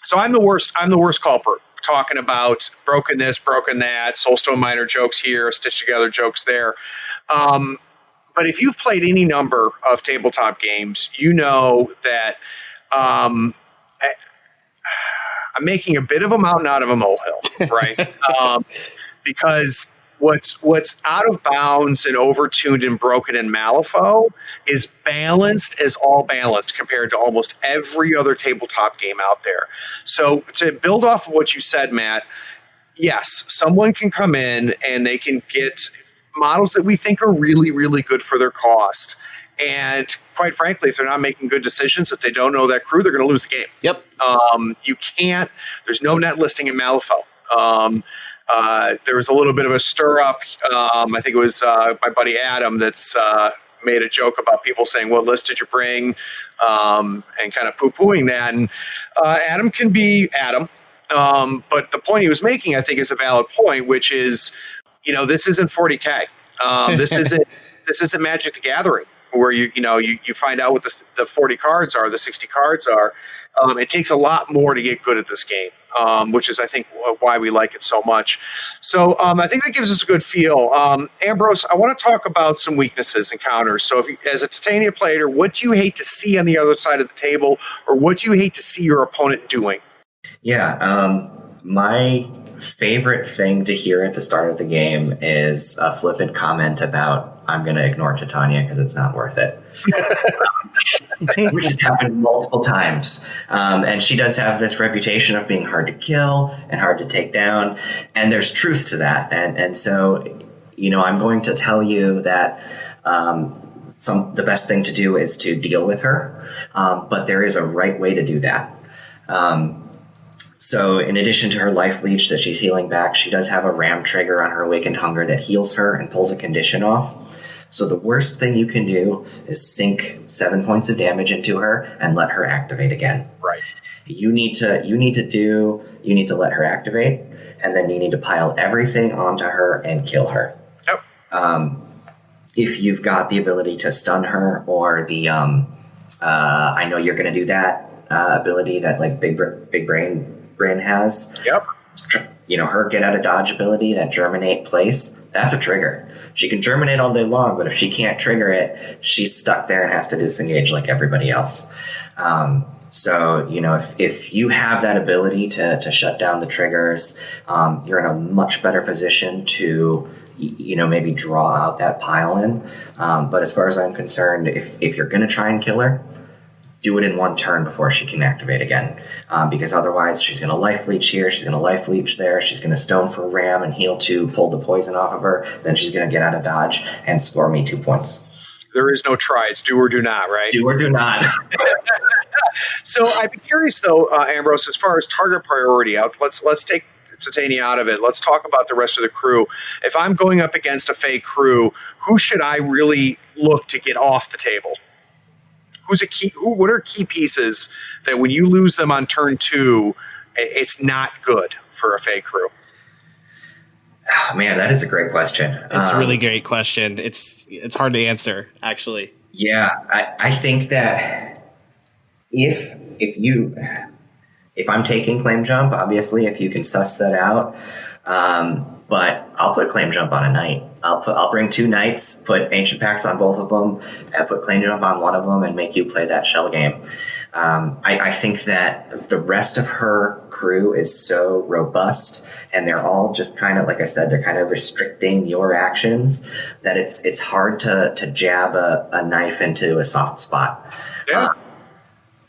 So I'm the worst culprit. Talking about broken this, broken that, Soulstone Miner jokes here, Stitch Together jokes there. But if you've played any number of tabletop games, you know that I'm making a bit of a mountain out of a molehill, right? Because what's out of bounds and overtuned and broken in Malifaux is balanced as all balanced compared to almost every other tabletop game out there. So to build off of what you said, Matt, yes, someone can come in and they can get models that we think are really, really good for their cost. And quite frankly, if they're not making good decisions, if they don't know that crew, they're going to lose the game. Yep. You can't, there's no net listing in Malifaux. There was a little bit of a stir up. I think it was my buddy Adam that's made a joke about people saying, what list did you bring? And kind of poo-pooing that. And Adam can be Adam. But the point he was making, I think, is a valid point, which is, this isn't 40K. This isn't Magic the Gathering, where you find out what the 40 cards are, the 60 cards are. It takes a lot more to get good at this game, which is, I think, why we like it so much. So I think that gives us a good feel. Ambrose, I want to talk about some weaknesses and counters. So as a Titania player, what do you hate to see on the other side of the table, or what do you hate to see your opponent doing? Yeah, my favorite thing to hear at the start of the game is a flippant comment about, I'm going to ignore Titania because it's not worth it. Which has happened multiple times. And she does have this reputation of being hard to kill and hard to take down. And there's truth to that. And so, I'm going to tell you that the best thing to do is to deal with her. But there is a right way to do that. So in addition to her life leech that she's healing back, she does have a ram trigger on her awakened hunger that heals her and pulls a condition off. So the worst thing you can do is sink 7 points of damage into her and let her activate again. Right. You need to do you need to let her activate, and then you need to pile everything onto her and kill her. Yep. If you've got the ability to stun her, or the I know you're going to do that ability that like Big Brain has. Yep. Her get out of dodge ability, that germinate place, that's a trigger. She can germinate all day long, but if she can't trigger it, she's stuck there and has to disengage like everybody else. So, if you have that ability to shut down the triggers, you're in a much better position to, maybe draw out that pile in. But as far as I'm concerned, if you're going to try and kill her, do it in one turn before she can activate again. Because otherwise she's going to life leech here, she's going to life leech there, she's going to stone for ram and heal 2, pull the poison off of her, then she's going to get out of dodge and score me 2 points. There is no try. It's do or do not, right? Do or do not. So I'd be curious, though, Ambrose, as far as target priority, let's take Titania out of it. Let's talk about the rest of the crew. If I'm going up against a Fae crew, who should I really look to get off the table? What are key pieces that when you lose them on turn 2, it's not good for a Fae crew? Oh, man, that is a great question. It's a really great question. It's hard to answer, actually. Yeah, I think that if I'm taking claim jump, obviously, if you can suss that out, but I'll put claim jump on a knight. I'll bring 2 knights, put ancient pacts on both of them, and put claim jump on one of them, and make you play that shell game. I think that the rest of her crew is so robust, and they're all just kind of, like I said, they're kind of restricting your actions, that it's hard to jab a knife into a soft spot. Yeah.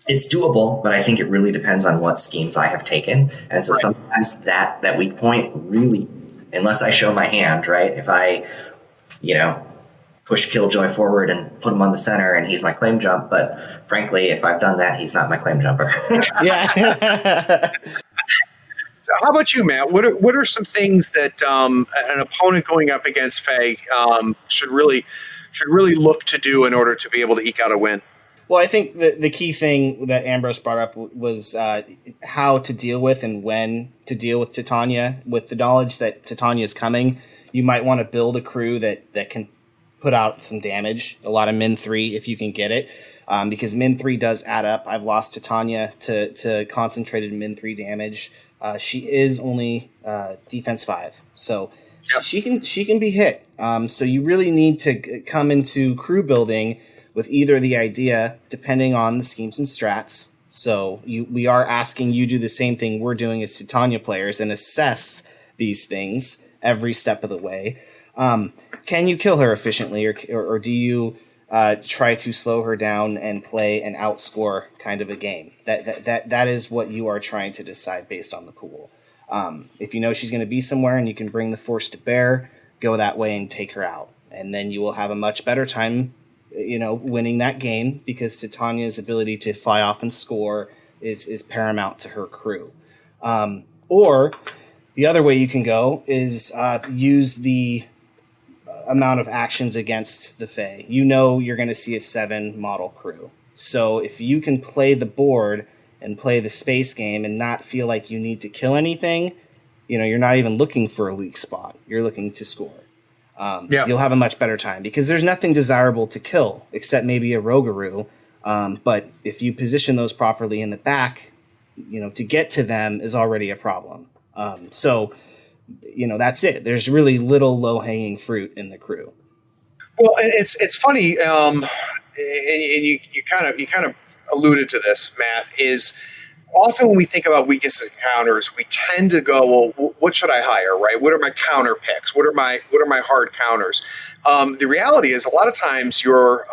It's doable, but I think it really depends on what schemes I have taken. And so sometimes that weak point really, unless I show my hand, right? If I, push Killjoy forward and put him on the center and he's my claim jump, but frankly, if I've done that, he's not my claim jumper. Yeah. So how about you, Matt? What are some things that an opponent going up against Fae should really look to do in order to be able to eke out a win? Well, I think the key thing that Ambrose brought up was how to deal with and when to deal with Titania. With the knowledge that Titania is coming, you might want to build a crew that can put out some damage, a lot of min 3 if you can get it, because min 3 does add up. I've lost Titania to concentrated min 3 damage. She is only defense 5, so yep. she can be hit. So you really need to come into crew building with either the idea, depending on the schemes and strats. So we are asking you do the same thing we're doing as Titania players and assess these things every step of the way. Can you kill her efficiently, or do you try to slow her down and play an outscore kind of a game? That is what you are trying to decide based on the pool. If you know she's going to be somewhere and you can bring the force to bear, go that way and take her out. And then you will have a much better time winning that game, because Titania's ability to fly off and score is paramount to her crew. Or the other way you can go is use the amount of actions against the Fae. You're going to see a 7 model crew. So if you can play the board and play the space game and not feel like you need to kill anything, you're not even looking for a weak spot. You're looking to score. You'll have a much better time, because there's nothing desirable to kill except maybe a Rogaroo. But if you position those properly in the back, to get to them is already a problem. So that's it. There's really little low-hanging fruit in the crew. Well, it's funny, and you kind of alluded to this, Matt, is often when we think about weaknesses and counters, we tend to go, well, what should I hire, right? What are my counter picks? What are my hard counters? The reality is a lot of times your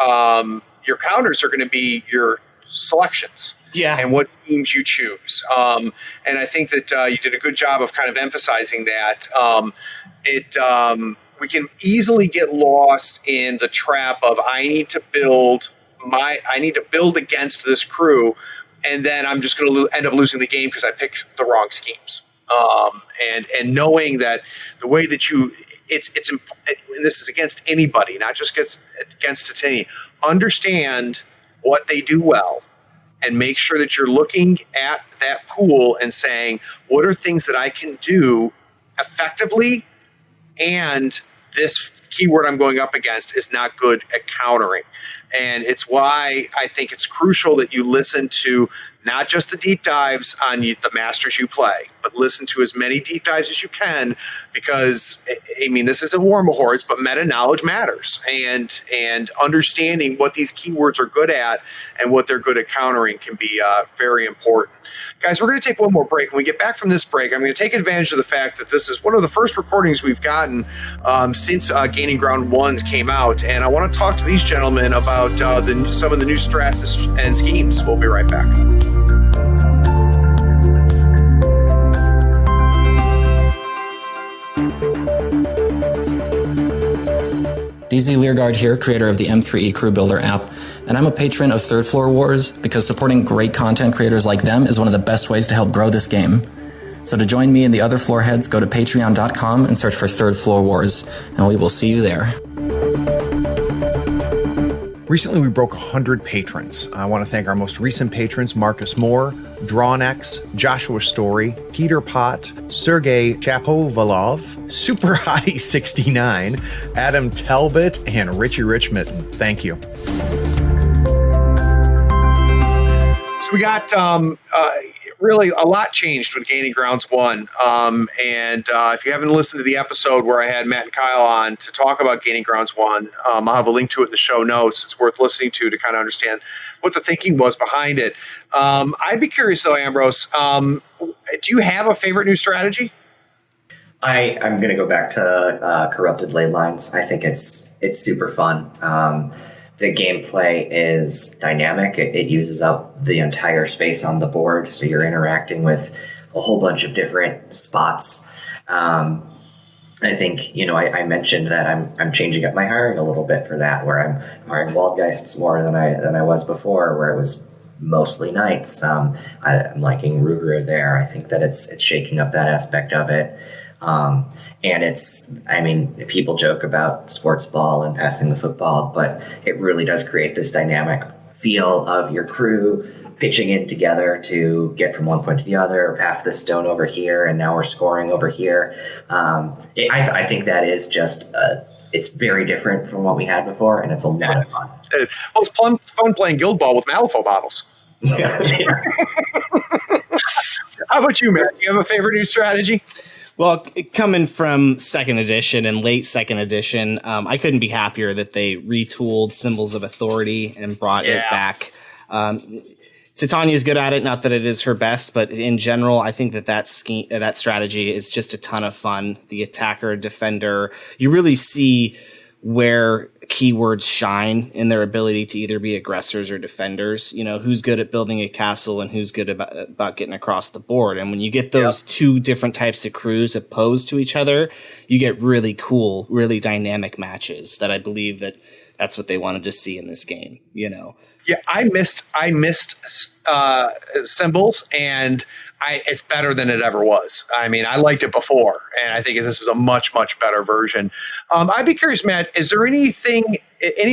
counters are going to be your selections. Yeah. And what schemes you choose. And I think that you did a good job of kind of emphasizing that. We can easily get lost in the trap of I need to build against this crew, and then I'm just going to end up losing the game because I picked the wrong schemes. And knowing that the way that and this is against anybody, not just against Titania, understand what they do well and make sure that you're looking at that pool and saying, what are things that I can do effectively, and this keyword I'm going up against is not good at countering. And it's why I think it's crucial that you listen to not just the deep dives on the masters you play, but listen to as many deep dives as you can, because I mean, this isn't War Mahorts, but meta knowledge matters, and understanding what these keywords are good at and what they're good at countering can be very important. Guys, we're going to take one more break. When we get back from this break, I'm going to take advantage of the fact that this is one of the first recordings we've gotten since Gaining Ground 1 came out, and I want to talk to these gentlemen about some of the new strats and schemes. We'll be right back. DZ Learguard here, creator of the M3E Crew Builder app, and I'm a patron of Third Floor Wars because supporting great content creators like them is one of the best ways to help grow this game. So to join me and the other floor heads, go to patreon.com and search for Third Floor Wars, and we will see you there. Recently, we broke 100 patrons. I want to thank our most recent patrons, Marcus Moore, DrawnX, Joshua Story, Peter Pot, Sergey Chapovalov, Super Hottie 69, Adam Talbot, and Richie Richmond. Thank you. So we got really a lot changed with Gaining Grounds 1. And if you haven't listened to the episode where I had Matt and Kyle on to talk about Gaining Grounds 1, I'll have a link to it in the show notes. It's worth listening to kind of understand what the thinking was behind it. I'd be curious, though, Ambrose, do you have a favorite new strategy? I'm going to go back to Corrupted Ley Lines. I think it's super fun. The gameplay is dynamic. It uses up the entire space on the board, so you're interacting with a whole bunch of different spots. I think, I mentioned that I'm changing up my hiring a little bit for that, where I'm hiring Waldgeists more than I was before, where it was mostly knights. I'm liking Ruger there. I think that it's shaking up that aspect of it. And people joke about sports ball and passing the football, but it really does create this dynamic feel of your crew pitching in together to get from one point to the other, or pass this stone over here, and now we're scoring over here. I think that is just, it's very different from what we had before, and it's a lot of fun. Well, it's fun playing Guild Ball with Malifaux bottles. Yeah. How about you, Matt? Do you have a favorite new strategy? Well, coming from 2nd edition and late 2nd edition, I couldn't be happier that they retooled Symbols of Authority and brought it back. Titania is good at it, not that it is her best, but in general, I think that strategy is just a ton of fun. The attacker, defender, you really see where keywords shine in their ability to either be aggressors or defenders. Who's good at building a castle and who's good about getting across the board. And when you get those two different types of crews opposed to each other, you get really cool, really dynamic matches that I believe that's what they wanted to see in this game, Yeah, I missed Symbols, and it's better than it ever was. I mean, I liked it before, and I think this is a much, much better version. I'd be curious, Matt, is there any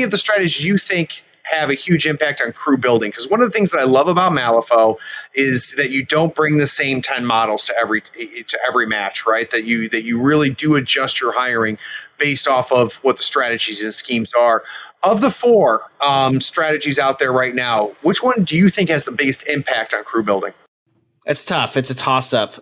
of the strategies you think have a huge impact on crew building? Because one of the things that I love about Malifaux is that you don't bring the same 10 models to every match, right? That you really do adjust your hiring based off of what the strategies and schemes are. Of the 4 strategies out there right now, which one do you think has the biggest impact on crew building? It's tough. It's a toss-up.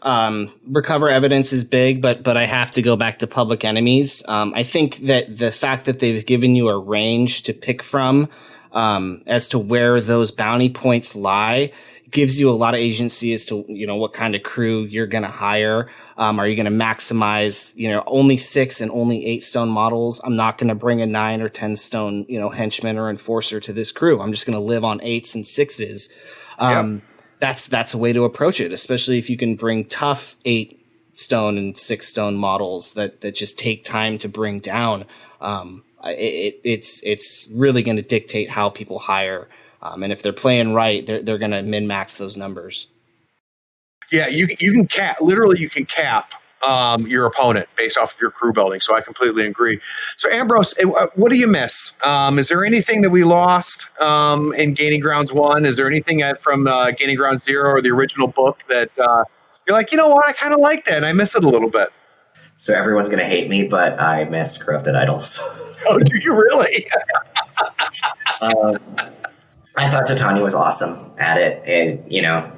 Recover evidence is big, but I have to go back to Public Enemies. I think that the fact that they've given you a range to pick from as to where those bounty points lie gives you a lot of agency as to, what kind of crew you're going to hire. Are you going to maximize, only 6 and only 8 stone models? I'm not going to bring a 9 or 10 stone, henchman or enforcer to this crew. I'm just going to live on 8s and 6s. That's a way to approach it, especially if you can bring tough 8 stone and 6 stone models that just take time to bring down. It's really going to dictate how people hire. And if they're playing right, they're going to min-max those numbers. Yeah, you can cap. Literally, you can cap your opponent based off of your crew building. So I completely agree. So Ambrose, what do you miss? Is there anything that we lost in Gaining Grounds 1? Is there anything from Gaining Ground 0 or the original book that you're like, you know what, I kind of like that and I miss it a little bit? So everyone's going to hate me, but I miss Corrupted Idols. Oh, do you really? I thought Titania was awesome at it. And, you know,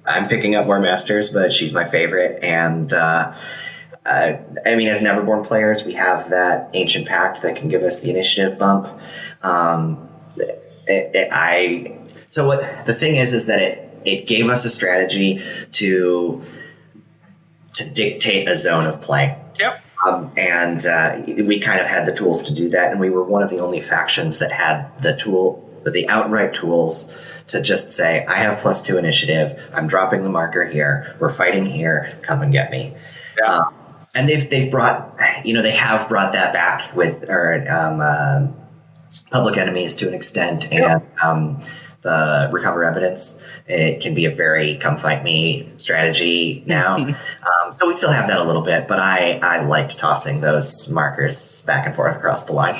I'm picking up more Masters, but she's my favorite. And, I mean, as Neverborn players, we have that Ancient Pact that can give us the initiative bump. So what the thing is that it gave us a strategy to dictate a zone of play. Yep. And we kind of had the tools to do that. And we were one of the only factions that had the outright tools to just say, I have +2 initiative. I'm dropping the marker here. We're fighting here. Come and get me. Yeah. And they've brought, they have brought that back with Public Enemies to an extent, and the Recover Evidence. It can be a very come fight me strategy now. So we still have that a little bit, but I liked tossing those markers back and forth across the line.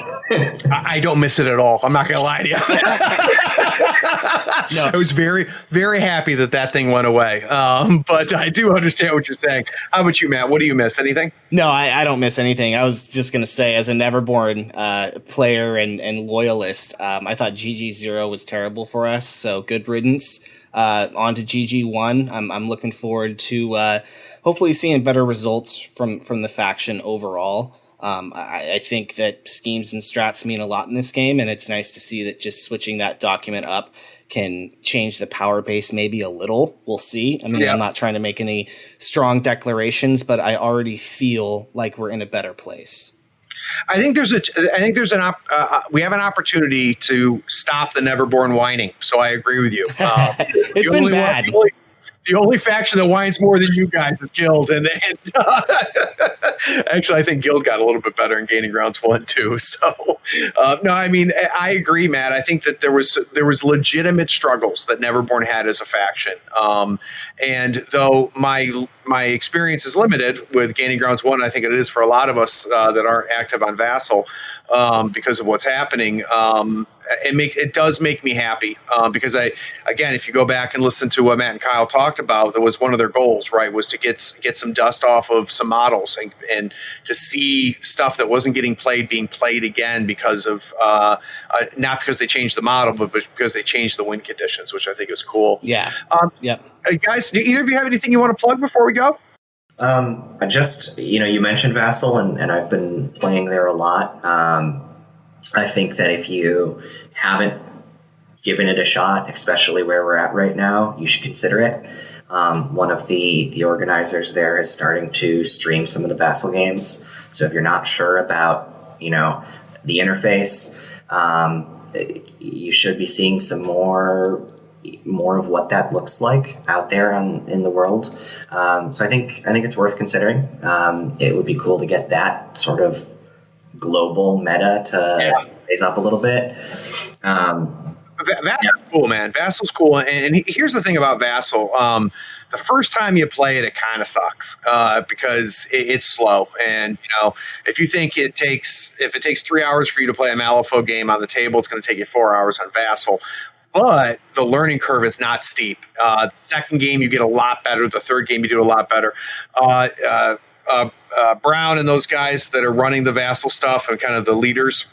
I don't miss it at all. I'm not going to lie to you. No, I was very, very happy that thing went away. But I do understand what you're saying. How about you, Matt? What do you miss? Anything? No, I don't miss anything. I was just going to say, as a Neverborn player and loyalist, I thought GG0 was terrible for us. So good riddance. On to GG1. I'm looking forward to hopefully seeing better results from the faction overall. I think that schemes and strats mean a lot in this game, and it's nice to see that just switching that document up can change the power base maybe a little. We'll see. I mean, I'm not trying to make any strong declarations, but I already feel like we're in a better place. I think we have an opportunity to stop the Neverborn whining. So I agree with you. It's been bad. The only faction that whines more than you guys is Guild, and actually, I think Guild got a little bit better in Gaining Grounds 1 too. So, no, I mean, I agree, Matt. I think that there was legitimate struggles that Neverborn had as a faction, and though my experience is limited with Gaining Grounds 1, I think it is for a lot of us that aren't active on Vassal because of what's happening. It does make me happy because again, if you go back and listen to what Matt and Kyle talked about, that was one of their goals, right? Was to get some dust off of some models and to see stuff that wasn't getting played being played again because of not because they changed the model, but because they changed the win conditions, which I think is cool. Yeah. Yep. Guys, do either of you have anything you want to plug before we go? I just, you mentioned Vassal, and I've been playing there a lot. I think that if you haven't given it a shot, especially where we're at right now, you should consider it. One of the organizers there is starting to stream some of the Vassal games. So if you're not sure about, the interface, you should be seeing some more of what that looks like out there in the world. So I think it's worth considering. It would be cool to get that sort of global meta to raise up a little bit. Vassal's cool, man. Vassal's cool. And here's the thing about Vassal. The first time you play it, it kind of sucks because it's slow. And, if you think if it takes 3 hours for you to play a Malifaux game on the table, it's going to take you 4 hours on Vassal. But the learning curve is not steep. The second game, you get a lot better. The third game, you do a lot better. Brown and those guys that are running the Vassal stuff and kind of the leaders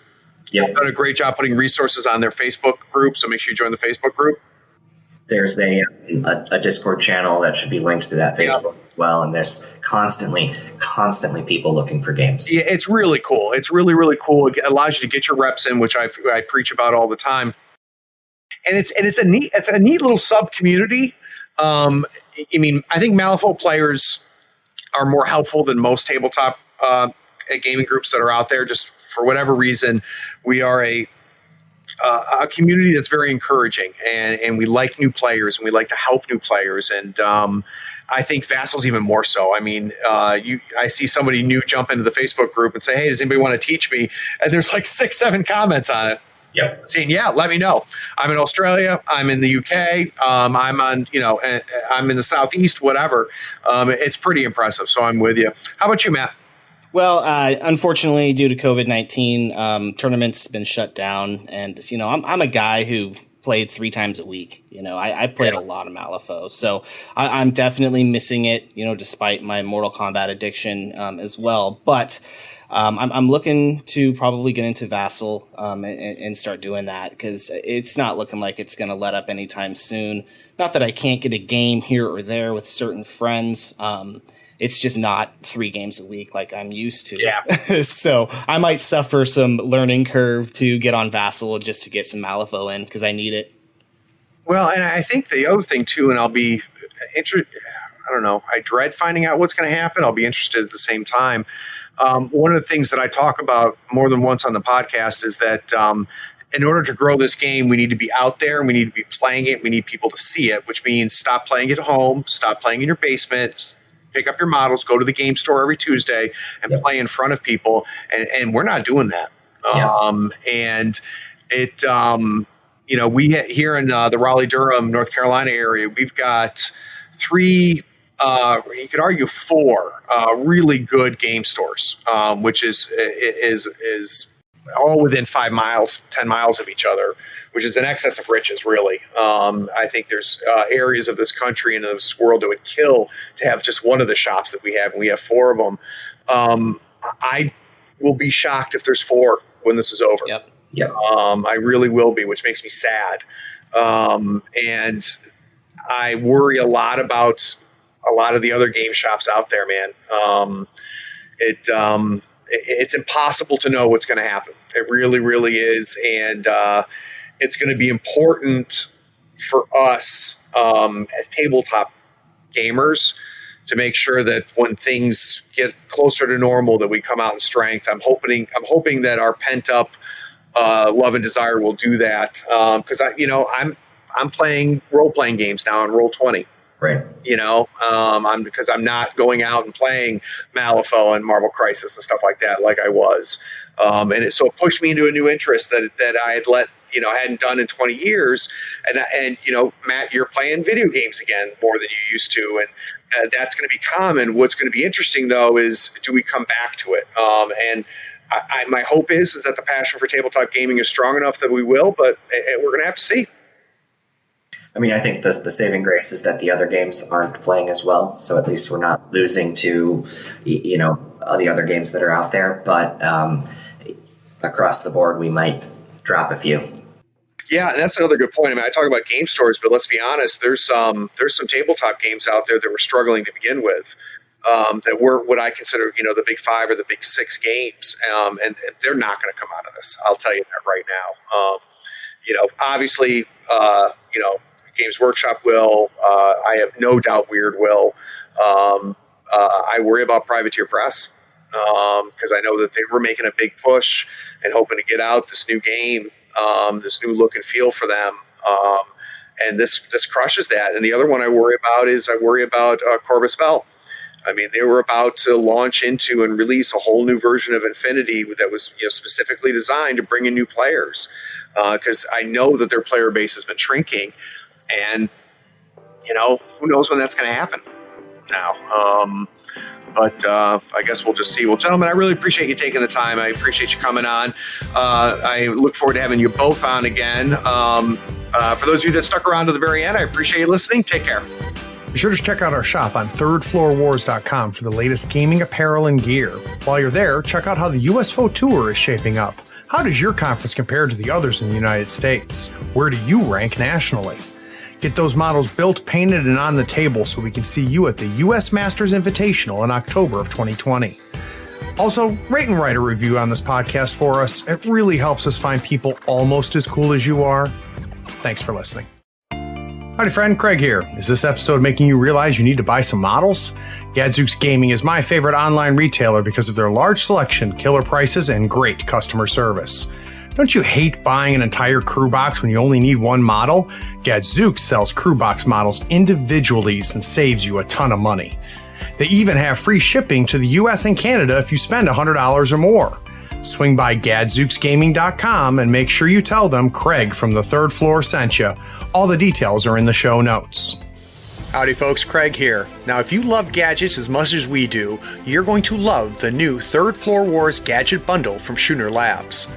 have done a great job putting resources on their Facebook group. So make sure you join the Facebook group. There's a Discord channel that should be linked to that Facebook as well. And there's constantly people looking for games. Yeah, it's really cool. It's really, really cool. It allows you to get your reps in, which I preach about all the time. And it's a neat little sub community. I think Malifaux players are more helpful than most tabletop gaming groups that are out there. Just for whatever reason, we are a community that's very encouraging, and we like new players, and we like to help new players. And I think Vassal's even more so. I mean, I see somebody new jump into the Facebook group and say, "Hey, does anybody want to teach me?" And there's like 6-7 comments on it. Yep. saying, yeah, let me know. I'm in Australia. I'm in the UK. I'm on, I'm in the Southeast, whatever. It's pretty impressive. So I'm with you. How about you, Matt? Well, unfortunately, due to COVID-19, tournaments been shut down, and I'm a guy who played 3 times a week. I played a lot of Malifaux, so I'm definitely missing it. Despite my Mortal Kombat addiction as well, but I'm looking to probably get into Vassal and start doing that, because it's not looking like it's going to let up anytime soon. Not that I can't get a game here or there with certain friends. It's just not 3 games a week like I'm used to. Yeah. So I might suffer some learning curve to get on Vassal just to get some Malifaux in, because I need it. Well, and I think the other thing too, and I'll be interested. I don't know. I dread finding out what's going to happen. I'll be interested at the same time. One of the things that I talk about more than once on the podcast is that in order to grow this game, we need to be out there and we need to be playing it. We need people to see it, which means stop playing at home, stop playing in your basement, pick up your models, go to the game store every Tuesday and play in front of people. And we're not doing that. And it, we here in the Raleigh-Durham, North Carolina area, we've got 3, you could argue 4 really good game stores, which is all within 5 miles, 10 miles of each other, which is in excess of riches, really. I think there's areas of this country and of this world that would kill to have just one of the shops that we have, and we have 4 of them. I will be shocked if there's 4 when this is over. Yep. I really will be, which makes me sad. And I worry a lot about a lot of the other game shops out there, man. It's impossible to know what's going to happen. It really, really is. And it's going to be important for us as tabletop gamers to make sure that when things get closer to normal, that we come out in strength. I'm hoping that our pent up love and desire will do that. Because I'm playing role-playing games now on Roll20. Right. Because I'm not going out and playing Malifaux and Marvel Crisis and stuff like that like I was. So it pushed me into a new interest that I had I hadn't done in 20 years. And Matt, you're playing video games again more than you used to. And that's going to be common. What's going to be interesting, though, is do we come back to it? My hope is that the passion for tabletop gaming is strong enough that we will, but we're going to have to see. I mean, I think the saving grace is that the other games aren't playing as well, so at least we're not losing to, the other games that are out there. But across the board, we might drop a few. Yeah, and that's another good point. I mean, I talk about game stores, but let's be honest. There's some tabletop games out there that we're struggling to begin with. That were what I consider, the big 5 or the big 6 games, and they're not going to come out of this. I'll tell you that right now. Obviously, Games Workshop will. I have no doubt Weird will. I worry about Privateer Press because I know that they were making a big push and hoping to get out this new game, this new look and feel for them. And this crushes that. And the other one I worry about Corvus Bell. I mean, they were about to launch into and release a whole new version of Infinity that was specifically designed to bring in new players, because I know that their player base has been shrinking, and who knows when that's going to happen now. But I guess we'll just see. Well, gentlemen, I really appreciate you taking the time. I appreciate you coming on. I look forward to having you both on again. For those of you that stuck around to the very end, I appreciate you listening. Take care. Be sure to check out our shop on thirdfloorwars.com for the latest gaming apparel and gear. While you're there, check out how the USFO Tour is shaping up. How does your conference compare to the others in the United States? Where do you rank nationally? Get those models built, painted, and on the table so we can see you at the US Masters Invitational in October of 2020. Also, rate and write a review on this podcast for us. It really helps us find people almost as cool as you are. Thanks for listening. Howdy friend, Craig here. Is this episode making you realize you need to buy some models? Gadzooks Gaming is my favorite online retailer because of their large selection, killer prices, and great customer service. Don't you hate buying an entire crew box when you only need one model? Gadzooks sells crew box models individually and saves you a ton of money. They even have free shipping to the US and Canada if you spend $100 or more. Swing by GadzooksGaming.com and make sure you tell them Craig from the Third Floor sent you. All the details are in the show notes. Howdy folks, Craig here. Now if you love gadgets as much as we do, you're going to love the new Third Floor Wars Gadget Bundle from Schooner Labs.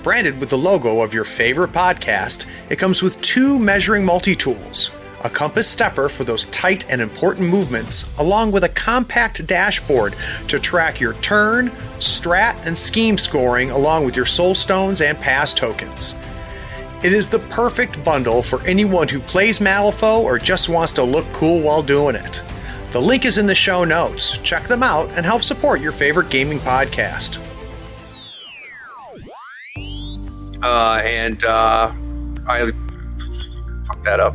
Branded with the logo of your favorite podcast, it comes with 2 measuring multi-tools, a compass stepper for those tight and important movements, along with a compact dashboard to track your turn, strat, and scheme scoring along with your soul stones and pass tokens. It is the perfect bundle for anyone who plays Malifaux or just wants to look cool while doing it. The link is in the show notes. Check them out and help support your favorite gaming podcast. I fucked that up.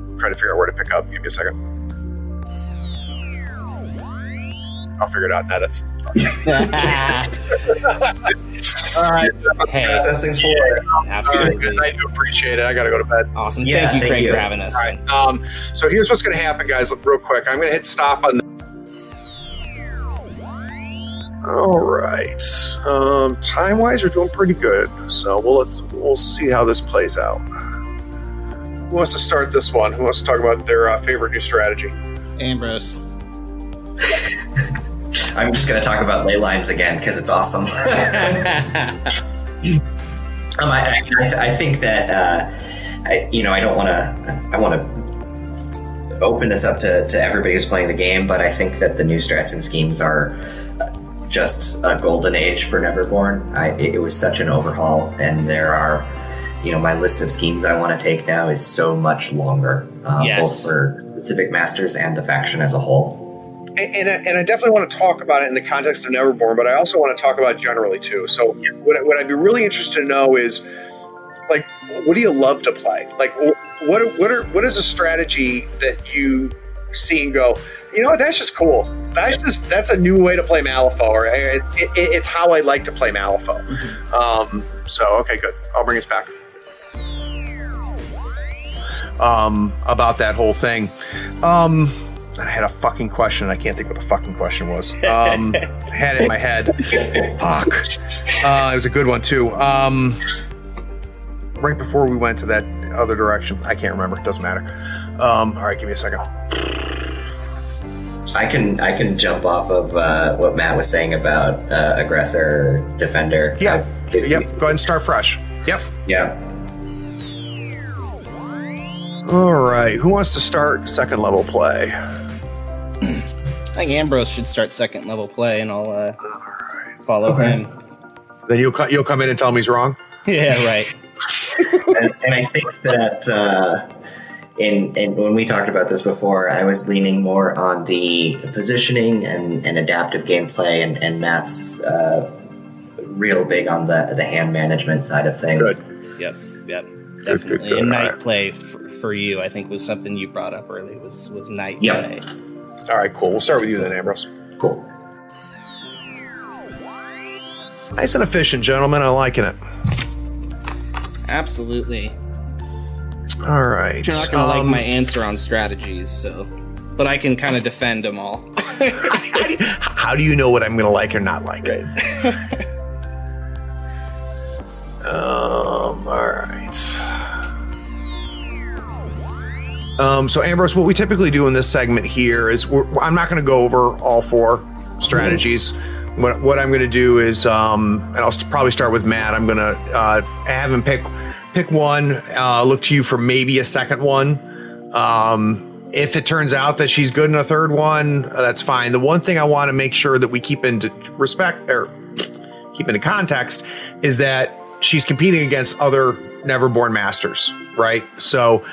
I'm trying to figure out where to pick up. Give me a second. I'll figure it out in edits. All right. Hey, Processing's forward. absolutely. I do appreciate it. I got to go to bed. Awesome. Yeah, thank you, thank Craig, you. for having us. All right. So here's what's going to happen, guys. Look, real quick. I'm going to hit stop on. All right. Time wise, we're doing pretty good. So we'll see how this plays out. Who wants to start this one? Who wants to talk about their favorite new strategy? Ambrose. I'm just going to talk about ley lines again because it's awesome. I think that I don't want to. I want to open this up to everybody who's playing the game, but I think that the new strats and schemes are just a golden age for Neverborn. It was such an overhaul, and there are, my list of schemes I want to take now is so much longer, both for specific masters and the faction as a whole. And I definitely want to talk about it in the context of Neverborn, but I also want to talk about it generally too. So what I'd be really interested to know is, like, what do you love to play? Like, what is a strategy that you see and go, you know what, that's just cool. That's a new way to play Malifaux, or it's how I like to play Malifaux. So okay, good. I'll bring us back. About that whole thing. I had a fucking question. I can't think what the fucking question was. I had it in my head. Fuck. It was a good one too. Right before we went to that other direction. I can't remember. It doesn't matter. All right, give me a second. I can jump off of what Matt was saying about aggressor, defender. Yeah. Yep. Go ahead and start fresh. Yep. Yeah. All right. Who wants to start second level play? I think Ambrose should start second level play, and I'll follow him. Then you'll come in and tell him he's wrong? Yeah, right. and I think that and when we talked about this before, I was leaning more on the positioning and adaptive gameplay, and Matt's real big on the hand management side of things. Good. Yep. Definitely. Good. And night Right. play for you, I think, was something you brought up early. Was night Yep. play. All right, cool. We'll start with you then, Ambrose. Cool. Nice and efficient, gentlemen. I'm liking it. Absolutely. All right. You're not going to like my answer on strategies, but I can kind of defend them all. How do you know what I'm going to like or not like? All right. So Ambrose, what we typically do in this segment here is I'm not going to go over all 4 strategies. What I'm going to do is, and I'll probably start with Matt. I'm going to have him pick one. Look to you for maybe a second one. If it turns out that she's good in a third one, that's fine. The one thing I want to make sure that we keep into context is that she's competing against other Neverborn masters, right? So,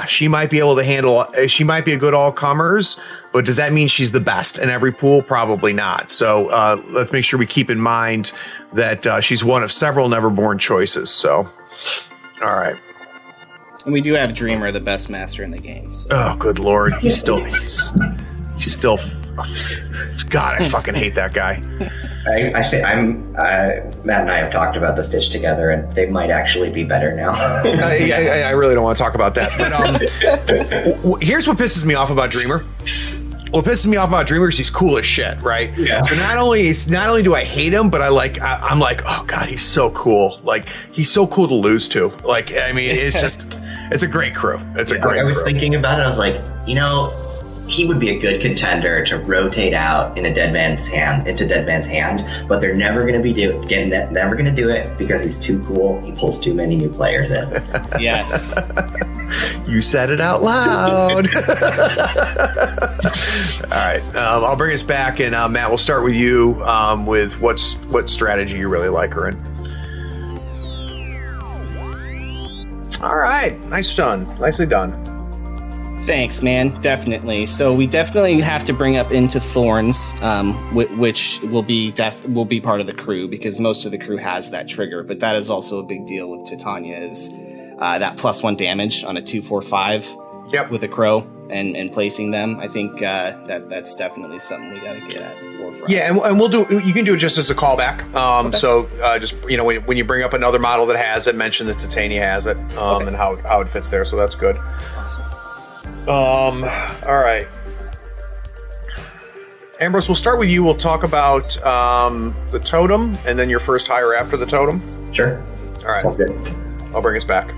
she might be able to handle. She might be a good all-comers, but does that mean she's the best in every pool? Probably not. So let's make sure we keep in mind that she's one of several Neverborn choices. So, all right. And we do have Dreamer, the best master in the game. So. Oh, good Lord. He's still. God, I fucking hate that guy. I think Matt and I have talked about the Stitch together, and they might actually be better now. I really don't want to talk about that. But here's what pisses me off about Dreamer. What pisses me off about Dreamer is he's cool as shit, right? Yeah. So not only do I hate him, but I'm like, oh god, he's so cool. Like he's so cool to lose to. Like I mean, it's a great crew. It's a great. I was crew. thinking about it. I was like, he would be a good contender to rotate out into Dead Man's hand, but they're never going to never going to do it because he's too cool. He pulls too many new players in. Yes. You said it out loud. All right, I'll bring us back, and Matt, we'll start with you with what strategy you really like her in. All right, nicely done. Thanks, man. Definitely. So we definitely have to bring up Into Thorns, which will be part of the crew because most of the crew has that trigger. But that is also a big deal with Titania is that +1 damage on a 2/4/5. Yep. With a crow and placing them. I think that's definitely something we got to get at forefront. Yeah, and we'll do. You can do it just as a callback. Okay. So just when you bring up another model that has it, mention that Titania has it and how it fits there. So that's good. Awesome. All right. Ambrose, we'll start with you. We'll talk about the totem and then your first hire after the totem. Sure. All right. Sounds good. I'll bring us back.